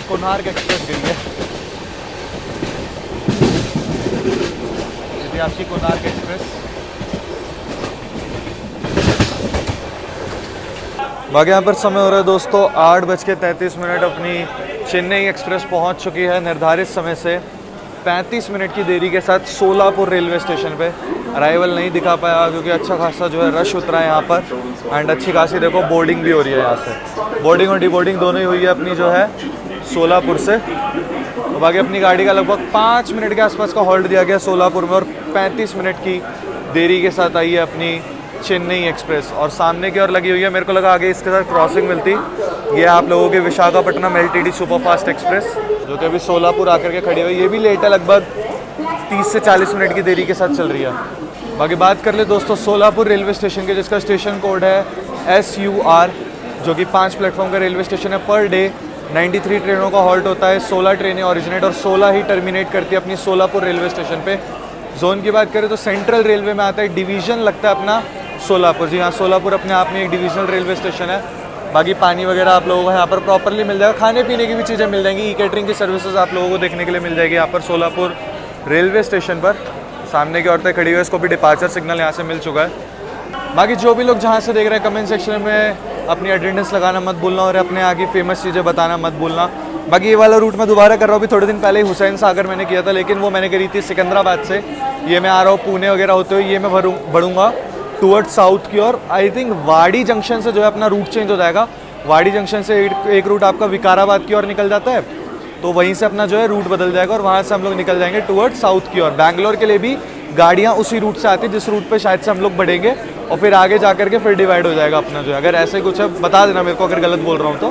कोणार्क एक्सप्रेस गई है, ये आपकी कोणार्क एक्सप्रेस। बाकी यहाँ पर समय हो रहा है दोस्तों 8:33। अपनी चेन्नई एक्सप्रेस पहुँच चुकी है निर्धारित समय से 35 मिनट की देरी के साथ सोलापुर रेलवे स्टेशन पे। अराइवल नहीं दिखा पाया क्योंकि अच्छा खासा जो है रश उतरा है यहाँ पर, एंड अच्छी खासी देखो बोर्डिंग भी हो रही है यहाँ से। बोर्डिंग और डिबोर्डिंग दोनों ही हुई है अपनी जो है सोलापुर से। तो बाकी अपनी गाड़ी का लगभग 5 मिनट के आसपास का हॉल्ट दिया गया सोलापुर में और 35 मिनट की देरी के साथ आई है अपनी चेन्नई एक्सप्रेस। और सामने की ओर लगी हुई है, मेरे को लगा आगे इसके साथ क्रॉसिंग मिलती। ये आप लोगों के विशाखापट्टनम LTT सुपरफास्ट एक्सप्रेस जो कि अभी सोलापुर आकर के खड़ी हुई है। ये भी लेट है, लगभग 30 से 40 मिनट की देरी के साथ चल रही है। बाकी बात कर ले दोस्तों सोलापुर रेलवे स्टेशन के, जिसका स्टेशन कोड है SUR, जो कि 5 प्लेटफॉर्म का रेलवे स्टेशन है। पर डे 93 ट्रेनों का हॉल्ट होता है, 16 ट्रेनें ओरिजिनेट और 16 ही टर्मिनेट करती है अपनी सोलापुर रेलवे स्टेशन पे। जोन की बात करें तो सेंट्रल रेलवे में आता है, डिवीज़न लगता है अपना सोलापुर। जी हाँ, सोलापुर अपने आप में एक डिविजनल रेलवे स्टेशन है। बाकी पानी वगैरह आप लोगों को यहाँ पर प्रॉपरली मिल जाएगा, खाने पीने की भी चीज़ें मिल जाएंगी। ई कैटरिंग की सर्विसेज आप लोगों को देखने के लिए मिल जाएगी यहाँ पर सोलापुर रेलवे स्टेशन पर। सामने की औरतें खड़ी हुई है, इसको भी डिपार्चर सिग्नल यहाँ से मिल चुका है। बाकी जो भी लोग जहाँ से देख रहे हैं कमेंट सेक्शन में अपनी अटेंडेंस लगाना मत भूलना और अपने आगे फेमस चीज़ें बताना मत भूलना। बाकी ये वाला रूट मैं दोबारा कर रहा हूँ, अभी थोड़े दिन पहले ही हुसैन सागर मैंने किया था, लेकिन वो मैंने करी थी सिकंदराबाद से। ये मैं आ रहा हूँ पुणे वगैरह होते हुए, ये मैं बढ़ूँगा टूवर्ड साउथ की ओर। आई थिंक वाड़ी जंक्शन से जो है अपना रूट चेंज हो जाएगा। वाड़ी जंक्शन से एक रूट आपका विकाराबाद की ओर निकल जाता है, तो वहीं से अपना जो है रूट बदल जाएगा और वहाँ से हम लोग निकल जाएंगे टूवर्ड साउथ की ओर। बैंगलोर के लिए भी गाड़ियाँ उसी रूट से आती है जिस रूट पे शायद से हम लोग बढ़ेंगे और फिर आगे जा करके फिर डिवाइड हो जाएगा अपना जो है। अगर ऐसे कुछ है बता देना मेरे को अगर गलत बोल रहा हूँ तो,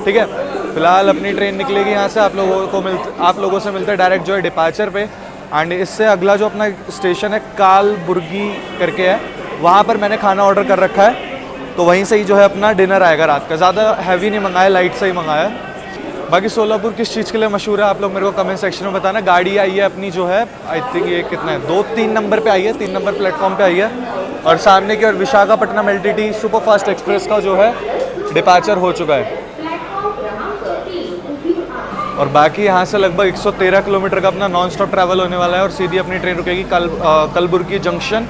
ठीक है। फिलहाल अपनी ट्रेन निकलेगी यहाँ से, आप लोगों से मिलते हैं डायरेक्ट जो है डिपार्चर पे। एंड इससे अगला जो अपना स्टेशन है कालबुर्गी करके है, वहाँ पर मैंने खाना ऑर्डर कर रखा है, तो वहीं से ही जो है अपना डिनर आएगा रात का। ज़्यादा हैवी नहीं मंगाया, लाइट से ही मंगाया है। बाकी सोलापुर किस चीज़ के लिए मशहूर है आप लोग मेरे को कमेंट सेक्शन में बताना। गाड़ी आई है अपनी जो है, आई थिंक ये कितना है 2-3 नंबर पे आई है, 3 नंबर प्लेटफॉर्म पे आई है। और सामने की ओर विशाखापट्टनम LTT सुपरफास्ट एक्सप्रेस का जो है डिपार्चर हो चुका है। और बाकी यहाँ से लगभग 113 किलोमीटर का अपना नॉन स्टॉप ट्रैवल होने वाला है और सीधी अपनी ट्रेन रुकेगी कलबुर्गी जंक्शन।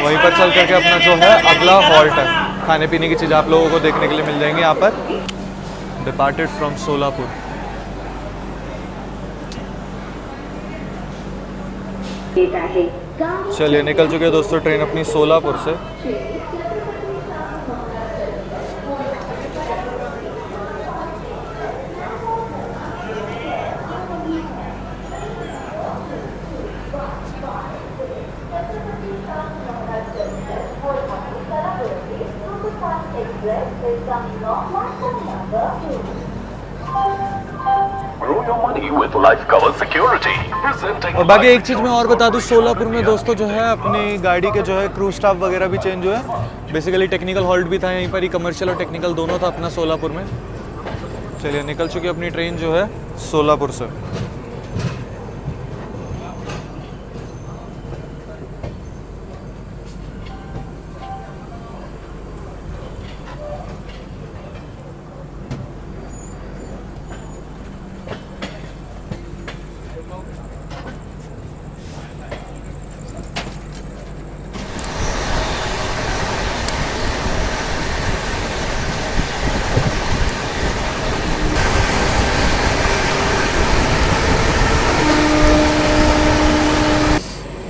वहीं पर चल करके अपना जो है अगला हॉल्ट है। खाने पीने की चीज़ आप लोगों को देखने के लिए मिल जाएंगी यहाँ पर। Departed from Solapur. चलिए निकल चुके हैं दोस्तों ट्रेन अपनी सोलापुर से। और बाकी एक चीज़ मैं और बता दूं, सोलापुर में दोस्तों जो है अपनी गाड़ी के जो है क्रू स्टाफ वगैरह भी चेंज हुआ है। बेसिकली टेक्निकल हॉल्ट भी था यहीं पर ही, कमर्शियल और टेक्निकल दोनों था अपना सोलापुर में। चलिए निकल चुकी अपनी ट्रेन जो है सोलापुर से।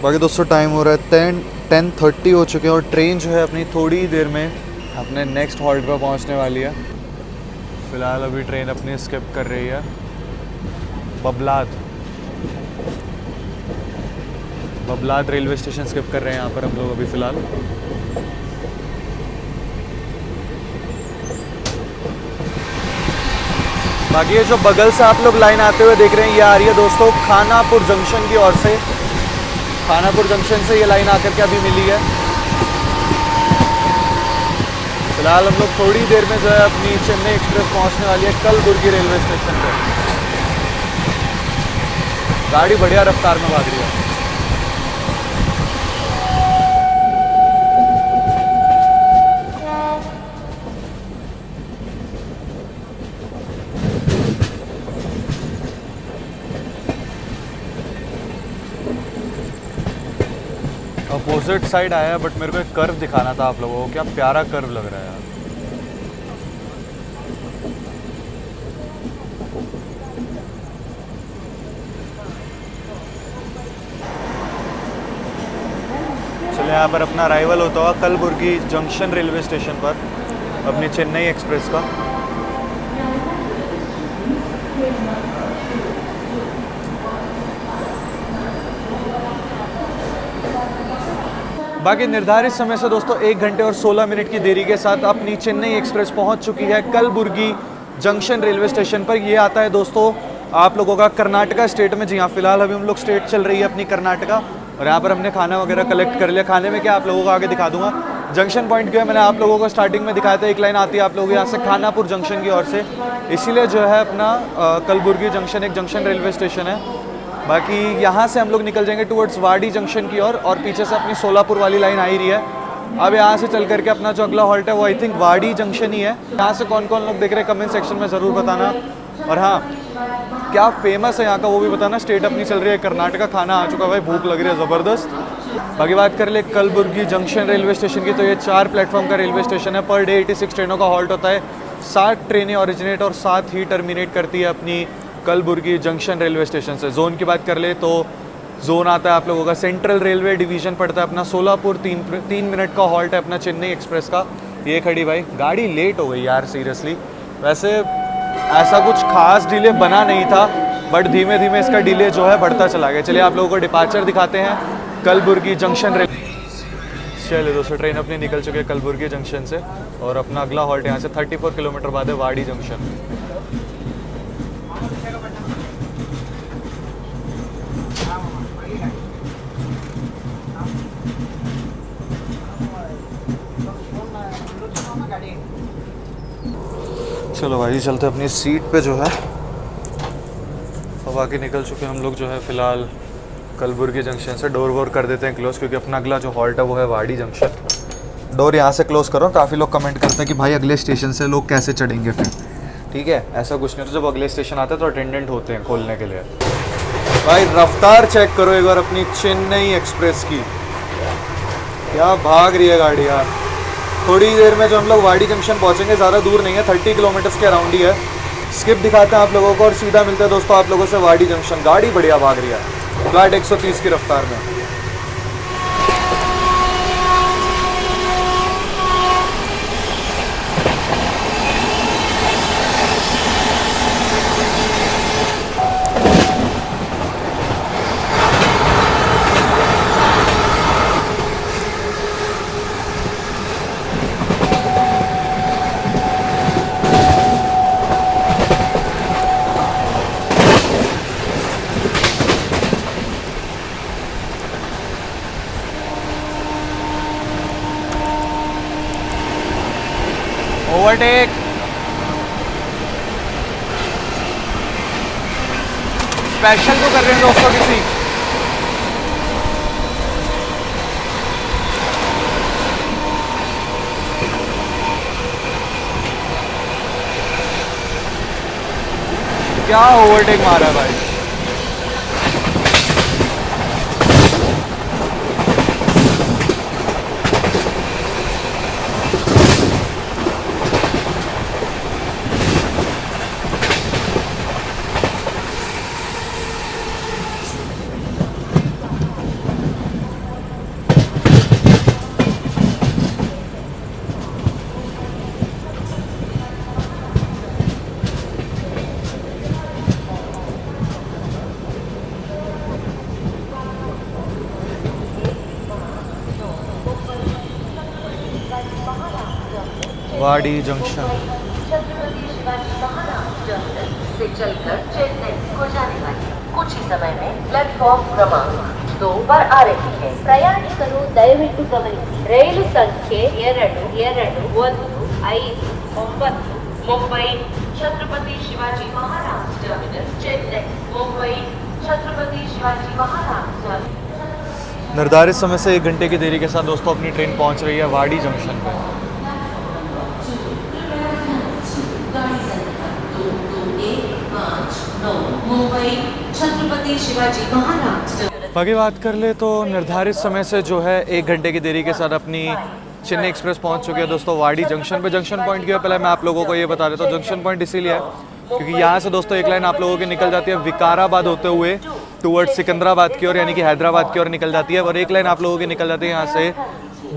बाकी दोस्तों टाइम हो रहा है 10:30 हो चुके हैं और ट्रेन जो है अपनी थोड़ी ही देर में अपने नेक्स्ट हॉल्ट पर पहुंचने वाली है। फ़िलहाल अभी ट्रेन अपनी स्किप कर रही है Babalad. Babalad railway station skip कर रहे हैं यहाँ पर हम लोग अभी फ़िलहाल। बाकी ये जो बगल से आप लोग लाइन आते हुए देख रहे हैं, ये आ रही है दोस्तों खानापुर जंक्शन की ओर से। खानापुर जंक्शन से ये लाइन आकर के अभी मिली है। फिलहाल हम लोग थोड़ी देर में जो है अपनी चेन्नई एक्सप्रेस पहुंचने वाली है कलबुर्गी रेलवे स्टेशन पर। गाड़ी बढ़िया रफ्तार में भाग रही है। अपोजिट साइड आया बट मेरे को एक कर्व दिखाना था आप लोगों को। क्या प्यारा कर्व लग रहा है यार। चलिए यहाँ पर अपना अराइवल होता हुआ कलबुर्गी जंक्शन रेलवे स्टेशन पर अपनी चेन्नई एक्सप्रेस का। बाकी निर्धारित समय से दोस्तों 1 घंटे और 16 मिनट की देरी के साथ अपनी चेन्नई एक्सप्रेस पहुंच चुकी है कलबुर्गी जंक्शन रेलवे स्टेशन पर। ये आता है दोस्तों आप लोगों का कर्नाटका स्टेट में। जी हाँ, फिलहाल अभी हम लोग स्टेट चल रही है अपनी कर्नाटका, और यहाँ पर हमने खाना वगैरह कलेक्ट कर लिया। खाने में क्या आप लोगों को आगे दिखा दूंगा। जंक्शन पॉइंट क्या है, मैंने आप लोगों को स्टार्टिंग में दिखाया था। एक लाइन आती है आप लोग यहाँ से खानापुर जंक्शन की ओर से, इसीलिए जो है अपना कलबुर्गी जंक्शन एक जंक्शन रेलवे स्टेशन है। बाकी यहाँ से हम लोग निकल जाएंगे टुवर्ड्स वाड़ी जंक्शन की ओर, और पीछे से अपनी सोलापुर वाली लाइन आ ही रही है। अब यहाँ से चल करके अपना जो अगला हॉल्ट है वो आई थिंक वाड़ी जंक्शन ही है। यहाँ से कौन कौन लोग देख रहे हैं कमेंट सेक्शन में ज़रूर बताना। और हाँ, क्या फेमस है यहाँ का वो भी बताना। स्टेट अपनी चल रही है कर्नाटका, खाना आ चुका है भाई, भूख लग रही है ज़बरदस्त। बाकी बात कर ले कलबुर्गी जंक्शन रेलवे स्टेशन की, तो ये 4 प्लेटफॉर्म का रेलवे स्टेशन है। पर डे 86 ट्रेनों का हॉल्ट होता है। 7 ट्रेनें ओरिजिनेट और 7 ही टर्मिनेट करती है अपनी कलबुर्गी जंक्शन रेलवे स्टेशन से। जोन की बात कर ले तो जोन आता है आप लोगों का सेंट्रल रेलवे डिवीज़न पड़ता है अपना सोलापुर। 3 मिनट का हॉल्ट है अपना चेन्नई एक्सप्रेस का। ये खड़ी भाई, गाड़ी लेट हो गई यार सीरियसली। वैसे ऐसा कुछ खास डिले बना नहीं था, बट धीमे धीमे इसका डिले जो है बढ़ता चला गया। चलिए आप लोगों को डिपार्चर दिखाते हैं कलबुर्गी जंक्शन रेलवे। चलिए दोस्तों, ट्रेन अपनी निकल चुकी है कलबुर्गी जंक्शन से, और अपना अगला हॉल्ट यहाँ से 34 किलोमीटर बाद है वाड़ी जंक्शन। चलो भाई चलते अपनी सीट पे जो है। अब आगे निकल चुके हम लोग जो है फ़िलहाल कलबुर्गी जंक्शन से। डोर वोर कर देते हैं क्लोज़, क्योंकि अपना अगला जो हॉल्ट है वो है वाड़ी जंक्शन। डोर यहाँ से क्लोज़ करो। काफ़ी लोग कमेंट करते हैं कि भाई अगले स्टेशन से लोग कैसे चढ़ेंगे फिर। ठीक है, ऐसा कुछ नहीं होता। जब अगले स्टेशन आते हैं तो अटेंडेंट होते हैं खोलने के लिए। भाई रफ्तार चेक करो एक बार अपनी चेन्नई एक्सप्रेस की, क्या भाग रही है गाड़ी यार। थोड़ी देर में जो हम लोग वाड़ी जंक्शन पहुंचेंगे, ज़्यादा दूर नहीं है, 30 किलोमीटर्स के अराउंड ही है। स्किप दिखाते हैं आप लोगों को और सीधा मिलते हैं दोस्तों आप लोगों से वाड़ी जंक्शन। गाड़ी बढ़िया भाग रही है फ्लैट 130 की रफ्तार में। ओवरटेक। स्पेशल तो कर रहे हैं दोस्तों किसी। क्या ओवरटेक मारा है भाई। वाड़ी जंक्शन। छत्रपति शिवाजी महाराज जंक्शन से चलकर चेन्नई को जाने वाली कुछ ही समय में प्लेटफॉर्म क्रमांक 2 पर आ रही है। ಪ್ರಯಾಣಿಕರು ದಯವಿಟ್ಟು ಗಮನಿಸಿ, ರೈಲು ಸಂಖ್ಯೆ 22159 ಮುಂಬೈ छत्रपति शिवाजी महाराज टर्मिनल चेन्नई मुंबई छत्रपति शिवाजी महाराज टर्मिनल। निर्धारित समय से 1 घंटे की देरी के साथ दोस्तों अपनी ट्रेन पहुंच रही है वाड़ी जंक्शन पे। मुंबई छत्रपति शिवाजी महाराज। बाकी बात कर ले तो निर्धारित समय से जो है 1 घंटे की देरी के साथ अपनी चेन्नई एक्सप्रेस पहुंच चुकी है दोस्तों वाड़ी जंक्शन पे। जंक्शन पॉइंट की पहले मैं आप लोगों को ये बता देता हूँ, जंक्शन पॉइंट इसीलिए है क्योंकि यहाँ से दोस्तों एक लाइन आप लोगों की निकल जाती है विकाराबाद होते हुए टुवर्ड्स सिकंदराबाद की ओर यानी कि हैदराबाद की ओर निकल जाती है, और एक लाइन आप लोगों की निकल जाती है यहाँ से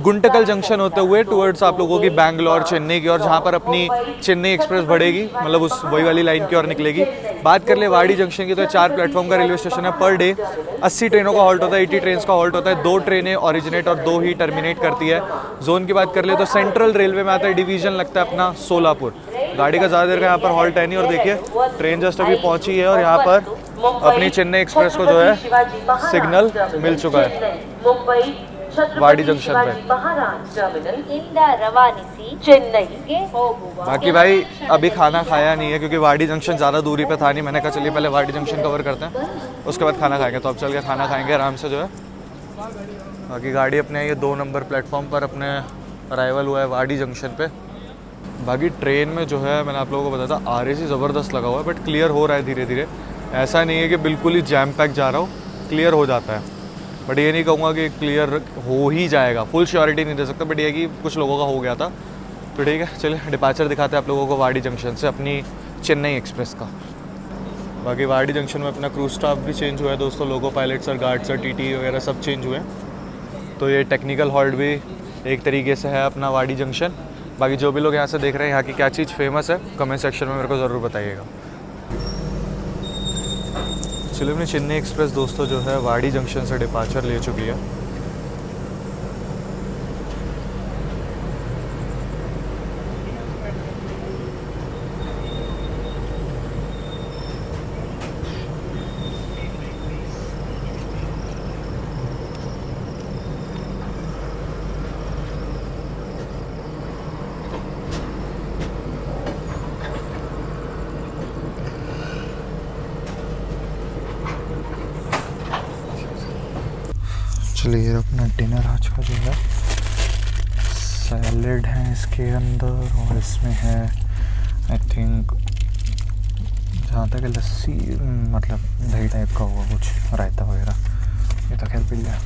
गुंटकल जंक्शन होते हुए टुवर्ड्स आप लोगों की बैंगलोर चेन्नई की ओर, जहाँ पर अपनी चेन्नई एक्सप्रेस बढ़ेगी, मतलब उस वही वाली लाइन की ओर निकलेगी। बात कर ले वाड़ी जंक्शन की तो 4 प्लेटफॉर्म का रेलवे स्टेशन है। पर डे 80 ट्रेनों का हॉल्ट होता है, 80 ट्रेन का हॉल्ट होता है। 2 ट्रेनें ओरिजिनेट और 2 ही टर्मिनेट करती है। जोन की बात कर ले तो सेंट्रल रेलवे में आता है, डिवीजन लगता है अपना सोलापुर। गाड़ी का ज़्यादा देर का यहाँ पर हॉल्ट है नहीं, और देखिए ट्रेन जस्ट अभी पहुँची है और यहाँ पर अपनी चेन्नई एक्सप्रेस को जो है सिग्नल मिल चुका है वाड़ी जंक्शन पे। बाकी भाई अभी खाना खाया नहीं है क्योंकि वाड़ी जंक्शन ज़्यादा दूरी पे था नहीं, मैंने कहा चलिए पहले वाड़ी जंक्शन कवर करते हैं उसके बाद खाना खाएंगे। तो अब चल के खाना खाएंगे आराम से जो है। बाकी गाड़ी अपने ये 2 नंबर प्लेटफॉर्म पर अपने अराइवल हुआ है वाड़ी जंक्शन पे। बाकी ट्रेन में जो है मैंने आप लोगों को बताया था RAC ज़बरदस्त लगा हुआ है, बट क्लियर हो रहा है धीरे धीरे। ऐसा नहीं है कि बिल्कुल ही जैम पैक जा रहा हो, क्लियर हो जाता है, बट ये नहीं कहूँगा कि क्लियर हो ही जाएगा, फुल श्योरिटी नहीं दे सकता, बट ये कि कुछ लोगों का हो गया था। तो ठीक है चलिए डिपार्चर दिखाते हैं आप लोगों को वाड़ी जंक्शन से अपनी चेन्नई एक्सप्रेस का। बाकी वाड़ी जंक्शन में अपना क्रू स्टाफ भी चेंज हुआ है दोस्तों, loco pilot sir, guard sir, TT वगैरह सब चेंज हुए हैं। तो ये टेक्निकल हॉल्ट भी एक तरीके से है अपना वाड़ी जंक्शन। बाकी जो भी लोग यहाँ से देख रहे हैं यहाँ की क्या चीज़ फेमस है कमेंट सेक्शन में मेरे को ज़रूर बताइएगा। चलिए अपनी चेन्नई एक्सप्रेस दोस्तों जो है वाड़ी जंक्शन से डिपार्चर ले चुकी है। चलिए अपना डिनर आज का जो है सैलेड है इसके अंदर, और इसमें है आई थिंक जहाँ तक लस्सी मतलब दही टाइप का हुआ कुछ, रायता वगैरह। ये तो खैर पी लिया।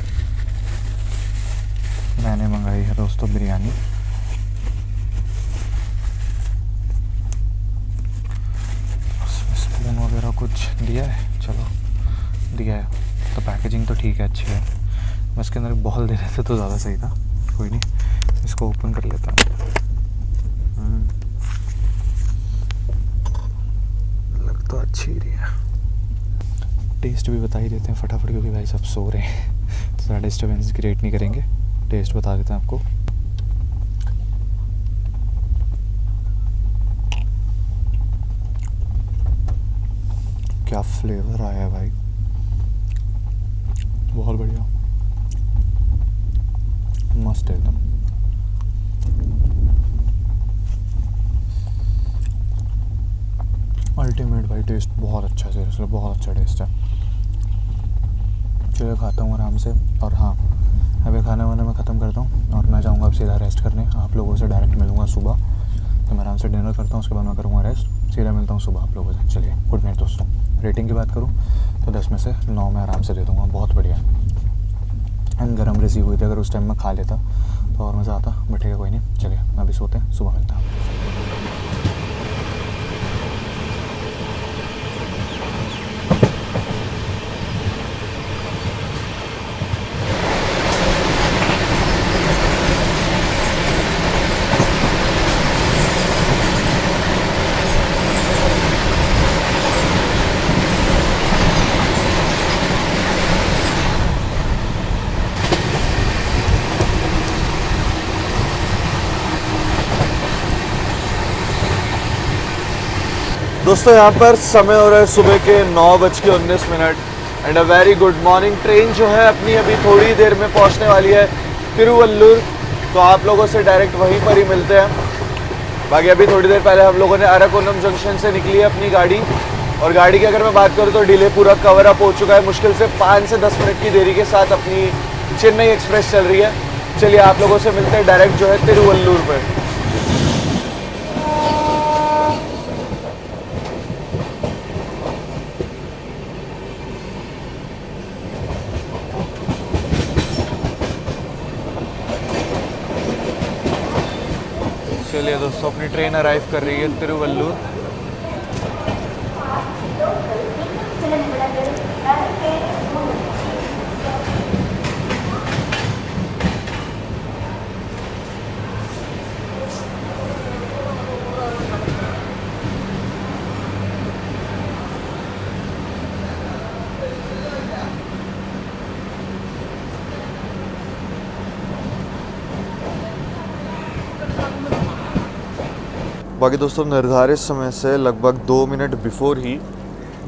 मैंने मंगाई है दोस्तों बिरयानी। उसमें स्पून वगैरह कुछ दिया है, चलो दिया है तो पैकेजिंग तो ठीक है, अच्छी है। मैं इसके अंदर बॉल दे रहे थे तो ज़्यादा सही था, कोई नहीं इसको ओपन कर लेता हूँ। लग तो अच्छी ही रही है। टेस्ट भी बता ही देते हैं फटाफट क्योंकि भाई सब सो रहे हैं तो ज़्यादा डिस्टर्बेंस क्रिएट नहीं करेंगे। टेस्ट बता देते हैं आपको। क्या फ्लेवर आया है भाई, बहुत बढ़िया, मस्त एकदम। अल्टीमेट भाई, टेस्ट बहुत अच्छा है, सीरियसली बहुत अच्छा टेस्ट है। चलिए खाता हूँ आराम से, और हाँ अभी खाने वाने में ख़त्म करता हूँ और मैं जाऊँगा अब सीधा रेस्ट करने। आप लोगों से डायरेक्ट मिलूँगा सुबह, तो मैं आराम से डिनर करता हूँ, उसके बाद मैं करूँगा रेस्ट, सीधा मिलता हूँ सुबह आप लोगों से। चलिए गुड नाइट दोस्तों। रेटिंग की बात करूँ तो 10 में से 9 में आराम से दे दूँगा, बहुत बढ़िया। एंड गरम रिसीव हुई थी, अगर उस टाइम में खा लेता तो और मज़ा आता, बट ठीक है कोई नहीं। चलिए अभी सोते हैं, सुबह मिलता हूँ। दोस्तों यहाँ पर समय हो रहा है सुबह के 9:19 and a very good morning. Train जो है अपनी अभी थोड़ी देर में पहुँचने वाली है तिरुवल्लुर, तो आप लोगों से डायरेक्ट वहीं पर ही मिलते हैं। बाकी अभी थोड़ी देर पहले हम लोगों ने अराकोनम जंक्शन से निकली है अपनी गाड़ी, और गाड़ी की अगर मैं बात करूँ तो डिले पूरा कवर अप हो चुका है। मुश्किल से 5 से 10 मिनट की देरी के साथ अपनी चेन्नई एक्सप्रेस चल रही है। चलिए आप लोगों से मिलते हैं डायरेक्ट जो है तिरुवल्लुर पे। चलिए दोस्तों, अपनी ट्रेन अराइव कर रही है तिरुवल्लुर। बाकी दोस्तों निर्धारित समय से लगभग 2 मिनट बिफोर ही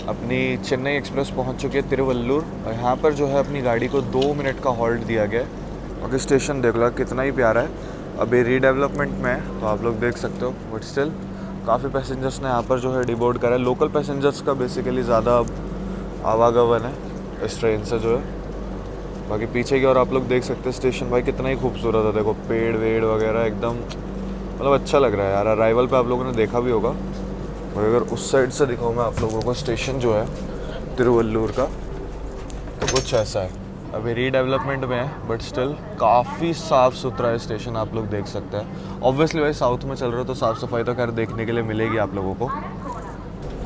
अपनी चेन्नई एक्सप्रेस पहुंच चुकी है तिरुवल्लुर, और यहाँ पर जो है अपनी गाड़ी को 2 मिनट का हॉल्ट दिया गया है। बाकी स्टेशन देख लो कितना ही प्यारा है, अभी रीडेवलपमेंट में है तो आप लोग देख सकते हो, बट स्टिल काफ़ी पैसेंजर्स ने यहाँ पर जो है डिबोर्ड करा है। लोकल पैसेंजर्स का बेसिकली ज़्यादा आवागमन है इस ट्रेन से जो है। बाकी पीछे की और आप लोग देख सकते हैं स्टेशन भाई कितना ही खूबसूरत है, देखो पेड़ वेड़ वगैरह एकदम मतलब अच्छा लग रहा है यार। अराइवल पे आप लोगों ने देखा भी होगा, और अगर उस साइड से दिखाऊँ मैं आप लोगों को स्टेशन जो है तिरुवल्लुर का, तो कुछ ऐसा है। अभी रीडेवलपमेंट में है बट स्टिल काफ़ी साफ़ सुथरा है स्टेशन, आप लोग देख सकते हैं। ऑब्वियसली भाई साउथ में चल रहे हो तो साफ़ सफाई तो खैर देखने के लिए मिलेगी आप लोगों को।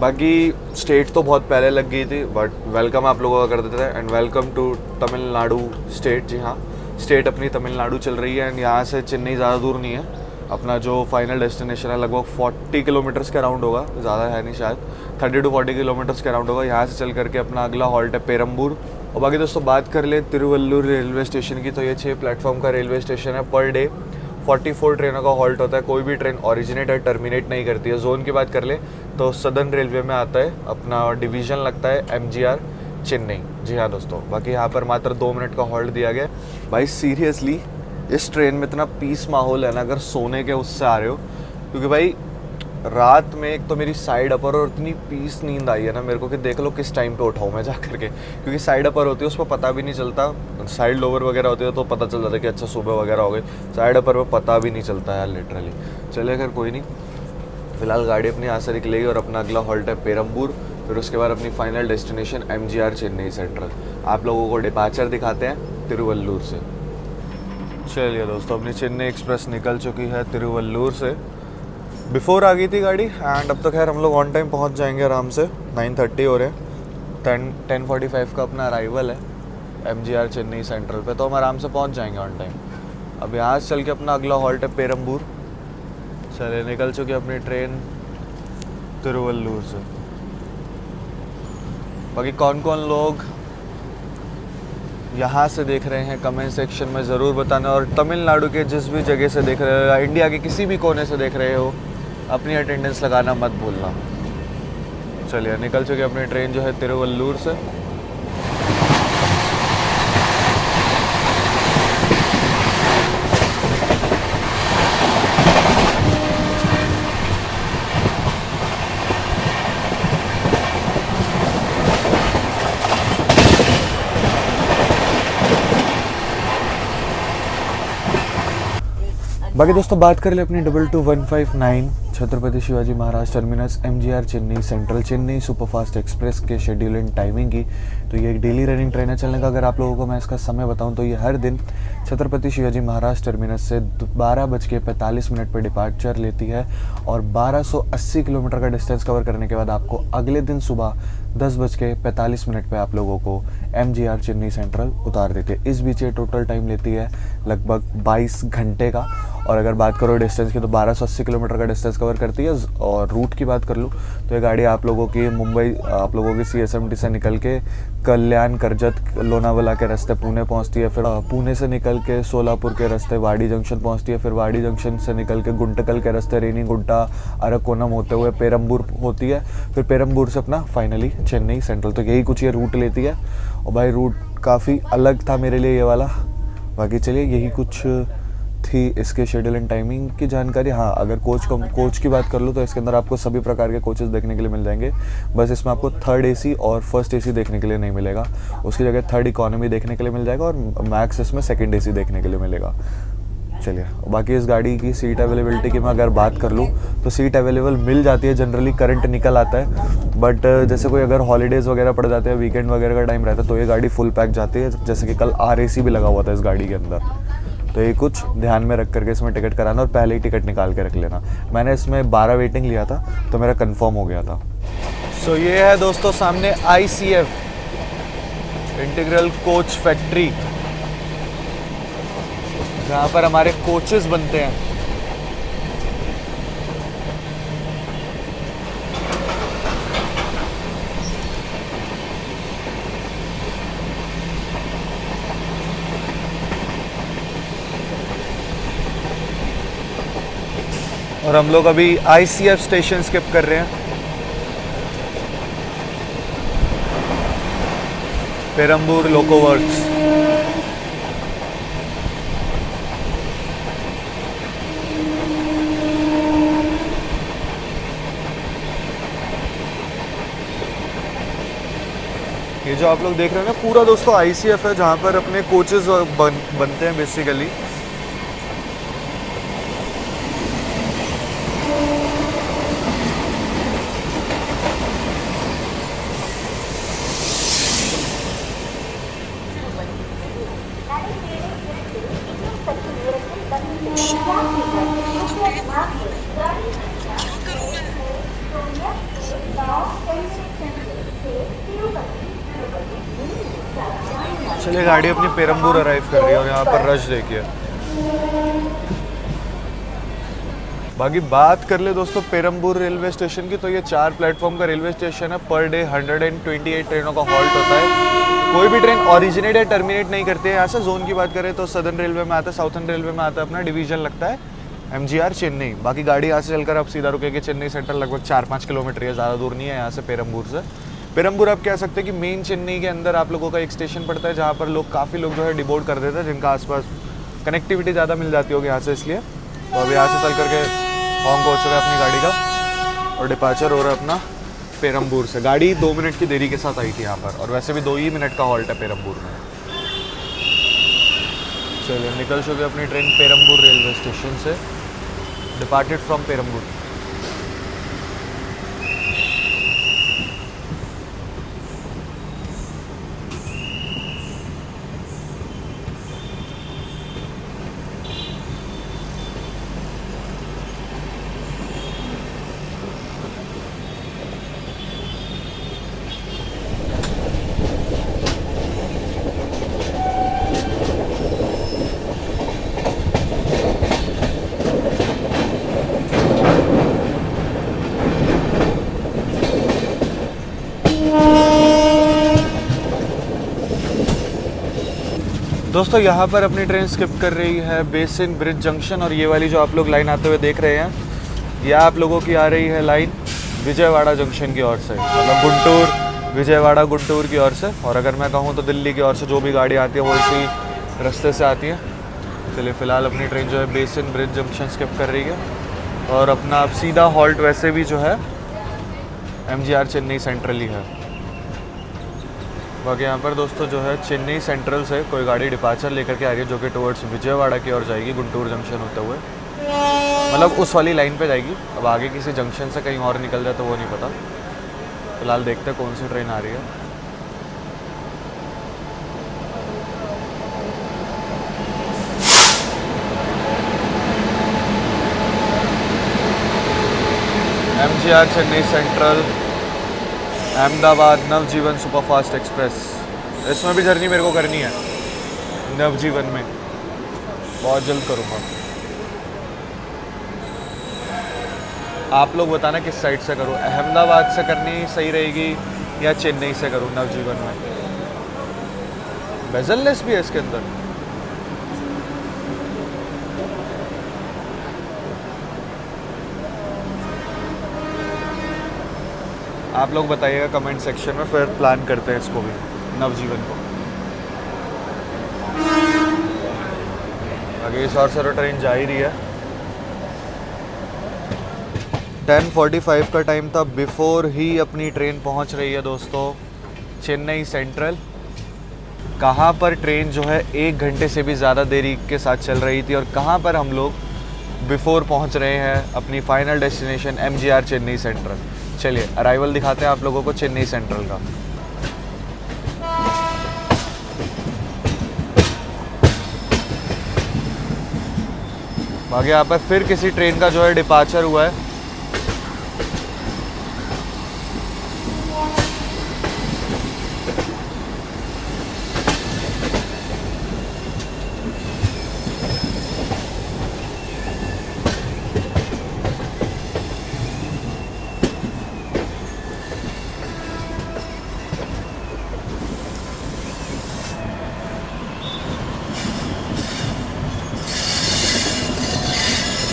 बाकी स्टेट तो बहुत पहले लग गई थी, बट वेलकम आप लोगों का कर देते हैं। And welcome to Tamil Nadu state. जी हाँ, स्टेट अपनी तमिलनाडु चल रही है। एंड यहाँ से चेन्नई ज़्यादा दूर नहीं है, अपना जो फाइनल डेस्टिनेशन है लगभग 40 किलोमीटर्स के अराउंड होगा, ज़्यादा है नहीं शायद, 30 to 40 किलोमीटर्स के अराउंड होगा। यहाँ से चल करके अपना अगला हॉल्ट है पेरम्बूर। और बाकी दोस्तों बात कर ले तिरुवल्लुर रेलवे स्टेशन की, तो ये 6 प्लेटफॉर्म का रेलवे स्टेशन है। पर डे 44 ट्रेनों का हॉल्ट होता है, कोई भी ट्रेन ओरिजिनेट और टर्मिनेट नहीं करती है। जोन की बात कर ले तो सदर्न रेलवे में आता है अपना डिवीज़न लगता है MGR चेन्नई। जी हाँ दोस्तों, बाकी यहाँ पर मात्र 2 मिनट का हॉल्ट दिया गया। भाई सीरियसली इस ट्रेन में इतना पीस माहौल है ना, अगर सोने के उससे आ रहे हो, क्योंकि भाई रात में एक तो मेरी साइड अपर और इतनी पीस नींद आई है ना मेरे को कि देख लो किस टाइम पे उठाऊँ मैं जा करके, क्योंकि साइड अपर होती है उस पर पता भी नहीं चलता, साइड लोअर वगैरह होती है तो पता चल जाता है कि अच्छा सुबह वगैरह हो गई, साइड अपर में पता भी नहीं चलता यार लिटरली। चलिए खैर कोई नहीं, फिलहाल गाड़ी अपनी यहाँ से निकलेगी और अपना अगला हॉल्ट है पेरम्बूर, फिर उसके बाद अपनी final destination MGR Chennai central. आप लोगों को डिपार्चर दिखाते हैं तिरुवल्लुर से। चलिए दोस्तों, अपनी चेन्नई एक्सप्रेस निकल चुकी है तिरुवल्लुर से, बिफोर आ गई थी गाड़ी। एंड अब तो खैर हम लोग ऑन टाइम पहुंच जाएंगे आराम से, 9:30 हो रहे हैं। 10:45 का अपना अराइवल है MGR चेन्नई सेंट्रल पे, तो हम आराम से पहुंच जाएंगे ऑन टाइम। अब यहाँ से चल के अपना अगला हॉल्ट है पेरम्बूर। चलिए निकल चुकी अपनी ट्रेन तिरुवल्लुर से। बाकी कौन कौन लोग यहाँ से देख रहे हैं कमेंट सेक्शन में ज़रूर बताना, और तमिलनाडु के जिस भी जगह से देख रहे हो या इंडिया के किसी भी कोने से देख रहे हो अपनी अटेंडेंस लगाना मत भूलना। चलिए निकल चुके अपनी ट्रेन जो है तिरुवल्लुर से। बाकी दोस्तों बात कर ले अपनी 22159 Chhatrapati Shivaji Maharaj terminus MGR Chennai central Chennai superfast express के शेड्यूल एंड टाइमिंग की। तो ये एक डेली रनिंग ट्रेन है चलने का। अगर आप लोगों को मैं इसका समय बताऊं तो ये हर दिन छत्रपति शिवाजी महाराज टर्मिनस से 12:45 पर डिपार्चर लेती है, और 1280 किलोमीटर का डिस्टेंस कवर करने के बाद आपको अगले दिन सुबह 10:45 पे आप लोगों को MGR चेन्नई सेंट्रल उतार देती है। इस बीच ये टोटल टाइम लेती है लगभग 22 घंटे का। और अगर बात करो डिस्टेंस की तो 1280 किलोमीटर का डिस्टेंस कवर करती है। और रूट की बात कर लूँ तो ये गाड़ी आप लोगों की मुंबई, आप लोगों की CSMT से निकल के कल्याण, कर्जत, लोनावाला के रास्ते पुणे पहुंचती है, फिर पुणे से निकल के सोलापुर के रास्ते वाडी जंक्शन पहुंचती है, फिर वाडी जंक्शन से निकल के गुंटकल के रास्ते रेनीगुंटा, अरकोनम होते हुए पेरम्बूर होती है, फिर पेरम्बूर से अपना फाइनली चेन्नई सेंट्रल। तो यही कुछ ये रूट लेती है। और भाई रूट काफ़ी अलग था मेरे लिए ये वाला। बाकी चलिए यही कुछ थी इसके शेड्यूल एंड टाइमिंग की जानकारी। हाँ, अगर कोच की बात कर लूँ तो इसके अंदर आपको सभी प्रकार के कोचेस देखने के लिए मिल जाएंगे। बस इसमें आपको 3rd AC और 1st AC देखने के लिए नहीं मिलेगा, उसकी जगह 3rd इकोनॉमी देखने के लिए मिल जाएगा और मैक्स इसमें 2nd AC देखने के लिए मिलेगा। चलिए, बाकी इस गाड़ी की सीट अवेलेबिलिटी की मैं अगर बात कर लूँ तो सीट अवेलेबल मिल जाती है, जनरली करंट निकल आता है। बट जैसे कोई अगर हॉलीडेज़ वगैरह पड़ जाते हैं, वीकेंड वगैरह का टाइम रहता है तो ये गाड़ी फुल पैक जाती है। जैसे कि कल RAC भी लगा हुआ था इस गाड़ी के अंदर, तो ये कुछ ध्यान में रख करके इसमें टिकट कराना और पहले ही टिकट निकाल के रख लेना। मैंने इसमें 12 वेटिंग लिया था तो मेरा कंफर्म हो गया था। सो ये है दोस्तों सामने ICF इंटीग्रल कोच फैक्ट्री, जहाँ पर हमारे कोचेस बनते हैं। और हम लोग अभी ICF स्टेशन स्किप कर रहे हैं। पेरम्बूर लोको वर्क्स। ये जो आप लोग देख रहे हैं ना पूरा दोस्तों ICF है, जहाँ पर अपने कोचेस बनते हैं बेसिकली। चलिए, गाड़ी अपनी पेरम्बूर अराइव कर रही है और यहाँ पर रश देखिए। बाकी बात कर ले दोस्तों पेरम्बूर रेलवे स्टेशन की, तो ये 4 प्लेटफॉर्म का रेलवे स्टेशन है। पर डे 128 ट्रेनों का हॉल्ट होता है। कोई भी ट्रेन ओरिजिनेट या टर्मिनेट नहीं करती है यहाँ से। जोन की बात करें तो सदर्न रेलवे में आता है, साउथर्न रेलवे में आता है अपना डिवीजन लगता है MGR चेन्नई। बाकी गाड़ी यहाँ से चलकर आप सीधा रुकेगी चेन्नई सेंट्रल, लगभग 4-5 किलोमीटर है, ज़्यादा दूर नहीं है यहाँ से पेरम्बूर से। पेरम्बूर आप कह सकते हैं कि मेन चेन्नई के अंदर आप लोगों का एक स्टेशन पड़ता है, जहाँ पर लोग काफ़ी लोग जो है डिबोर्ड कर देते हैं, जिनका आसपास कनेक्टिविटी ज़्यादा मिल जाती होगी यहाँ से, इसलिए। तो अब यहाँ से चल करके हॉन्ग हो चुका है अपनी गाड़ी का और डिपार्चर हो रहा है अपना पेरम्बूर से। गाड़ी 2 मिनट की देरी के साथ आई थी यहाँ पर, और वैसे भी 2 ही मिनट का हॉल्ट है पेरम्बूर में। चलिए, निकल चुके अपनी ट्रेन पेरम्बूर रेलवे स्टेशन से, डिपार्टेड फ्रॉम पेरम्बूर। दोस्तों यहाँ पर अपनी ट्रेन स्किप कर रही है बेसिन ब्रिज जंक्शन, और ये वाली जो आप लोग लाइन आते हुए देख रहे हैं, यह आप लोगों की आ रही है लाइन विजयवाड़ा जंक्शन की ओर से, मतलब गुंटूर, विजयवाड़ा गुंटूर की ओर से। और अगर मैं कहूँ तो दिल्ली की ओर से जो भी गाड़ी आती है वो इसी रास्ते से आती है। चलिए, फ़िलहाल अपनी ट्रेन जो है बेसिन ब्रिज जंक्शन स्किप कर रही है, और अपना अब सीधा हॉल्ट वैसे भी जो है MGR चेन्नई सेंट्रल ही है। बाकी यहाँ पर दोस्तों जो है चेन्नई सेंट्रल से कोई गाड़ी डिपार्चर लेकर के आ रही है, जो कि टुवर्ड्स विजयवाड़ा की ओर जाएगी, गुंटूर जंक्शन होते हुए, मतलब उस वाली लाइन पे जाएगी। अब आगे किसी जंक्शन से कहीं और निकल जाए तो वो नहीं पता। फिलहाल देखते हैं कौन सी ट्रेन आ रही है। MGR चेन्नई सेंट्रल अहमदाबाद नवजीवन सुपरफास्ट एक्सप्रेस। इसमें भी जर्नी मेरे को करनी है नवजीवन में, बहुत जल्द करूँगा। आप लोग बताना किस साइड से करूँ, अहमदाबाद से करनी सही रहेगी या चेन्नई से करूँ नवजीवन में। बेजललेस भी है इसके अंदर। आप लोग बताइएगा कमेंट सेक्शन में, फिर प्लान करते हैं इसको भी, नवजीवन को। आगे इस और से ट्रेन जा ही रही है। 10:45 का टाइम था, बिफोर ही अपनी ट्रेन पहुंच रही है दोस्तों चेन्नई सेंट्रल। कहाँ पर ट्रेन जो है 1 घंटे से भी ज़्यादा देरी के साथ चल रही थी और कहाँ पर हम लोग बिफोर पहुंच रहे हैं अपनी final destination MGR Chennai central. चलिए अराइवल दिखाते हैं आप लोगों को चेन्नई सेंट्रल का। आगे यहाँ पर फिर किसी ट्रेन का जो है डिपार्चर हुआ है।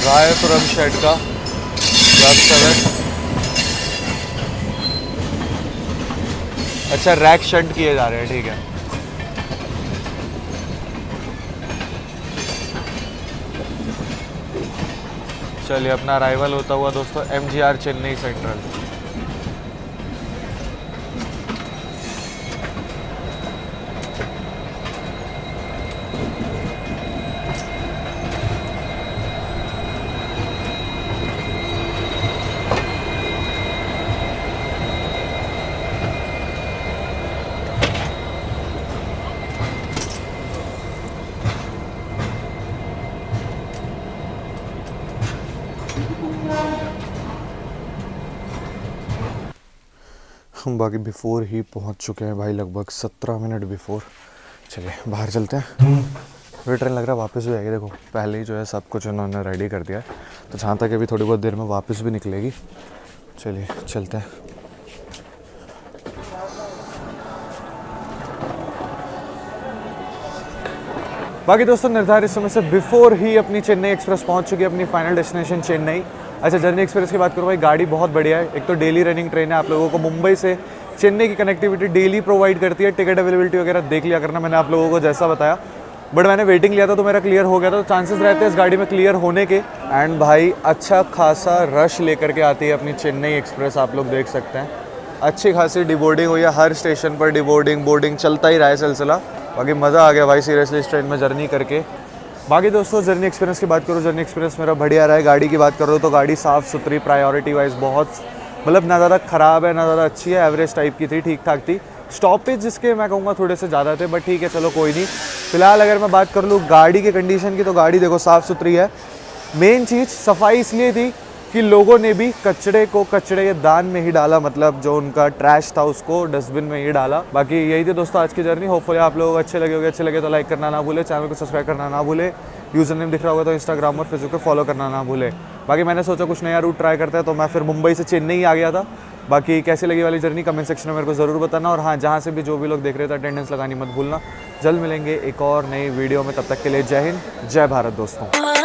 रायपुरम शेड का रैक 7। अच्छा रैक शंट किए जा रहे हैं, ठीक है। चलिए अपना अराइवल होता हुआ दोस्तों MGR चेन्नई सेंट्रल। हम बाकी बिफोर ही पहुंच चुके हैं भाई, लगभग 17 मिनट बिफोर। चलिए बाहर चलते हैं। फिर ट्रेन लग रहा है वापस भी आएगी। देखो पहले ही जो है सब कुछ उन्होंने रेडी कर दिया है, तो जहाँ तक अभी थोड़ी बहुत देर में वापस भी निकलेगी। चलिए चलते हैं। बाकी दोस्तों निर्धारित समय से बिफोर ही अपनी चेन्नई एक्सप्रेस पहुंच चुकी है अपनी फाइनल डेस्टिनेशन चेन्नई। अच्छा जर्नी एक्सप्रेस की बात करूँ भाई, गाड़ी बहुत बढ़िया है। एक तो डेली रनिंग ट्रेन है, आप लोगों को मुंबई से चेन्नई की कनेक्टिविटी डेली प्रोवाइड करती है। टिकट अवेलेबिलिटी वगैरह देख लिया करना, मैंने आप लोगों को जैसा बताया। बट मैंने वेटिंग लिया था तो मेरा क्लियर हो गया था, तो चांसेस रहते हैं इस गाड़ी में क्लियर होने के। एंड भाई अच्छा खासा रश लेकर के आती है अपनी चेन्नई एक्सप्रेस, आप लोग देख सकते हैं। अच्छी खासी डिबोर्डिंग हुई है, हर स्टेशन पर डिबोर्डिंग बोर्डिंग चलता ही रहा है सिलसिला। बाकी मज़ा आ गया भाई सीरियसली इस ट्रेन में जर्नी करके। बाकी दोस्तों जर्नी एक्सपीरियंस की बात करूँ, जर्नी एक्सपीरियंस मेरा बढ़िया रहा है। गाड़ी की बात करो तो गाड़ी साफ़ सुथरी, प्रायोरिटी वाइज बहुत, मतलब ना ज़्यादा ख़राब है ना ज़्यादा अच्छी है, एवरेज टाइप की थी, ठीक ठाक थी। स्टॉपेज जिसके मैं कहूँगा थोड़े से ज़्यादा थे, बट ठीक है चलो कोई नहीं। फिलहाल अगर मैं बात कर लूँ गाड़ी की कंडीशन की, तो गाड़ी देखो साफ़ सुथरी है। मेन चीज़ सफाई इसलिए थी कि लोगों ने भी कचड़े को कचड़े के दान में ही डाला, मतलब जो उनका ट्रैश था उसको डस्टबिन में ही डाला। बाकी यही थी दोस्तों आज की जर्नी। होपफुली आप लोगों को अच्छे लगे होंगे। अच्छे लगे तो लाइक करना ना भूले, चैनल को सब्सक्राइब करना ना भूले। यूज़र नेम दिख रहा होगा तो इंस्टाग्राम और फेसबुक पे फॉलो करना ना भूले। बाकी मैंने सोचा कुछ नया रूट ट्राई करते हैं, तो मैं फिर मुंबई से चेन्नई आ गया था। बाकी कैसी लगी वाली जर्नी कमेंट सेक्शन में मेरे को ज़रूर बताना। और हाँ, जहाँ से भी जो भी लोग देख रहे थे अटेंडेंस लगानी मत भूलना। जल्द मिलेंगे एक और नई वीडियो में, तब तक के लिए जय हिंद जय भारत दोस्तों।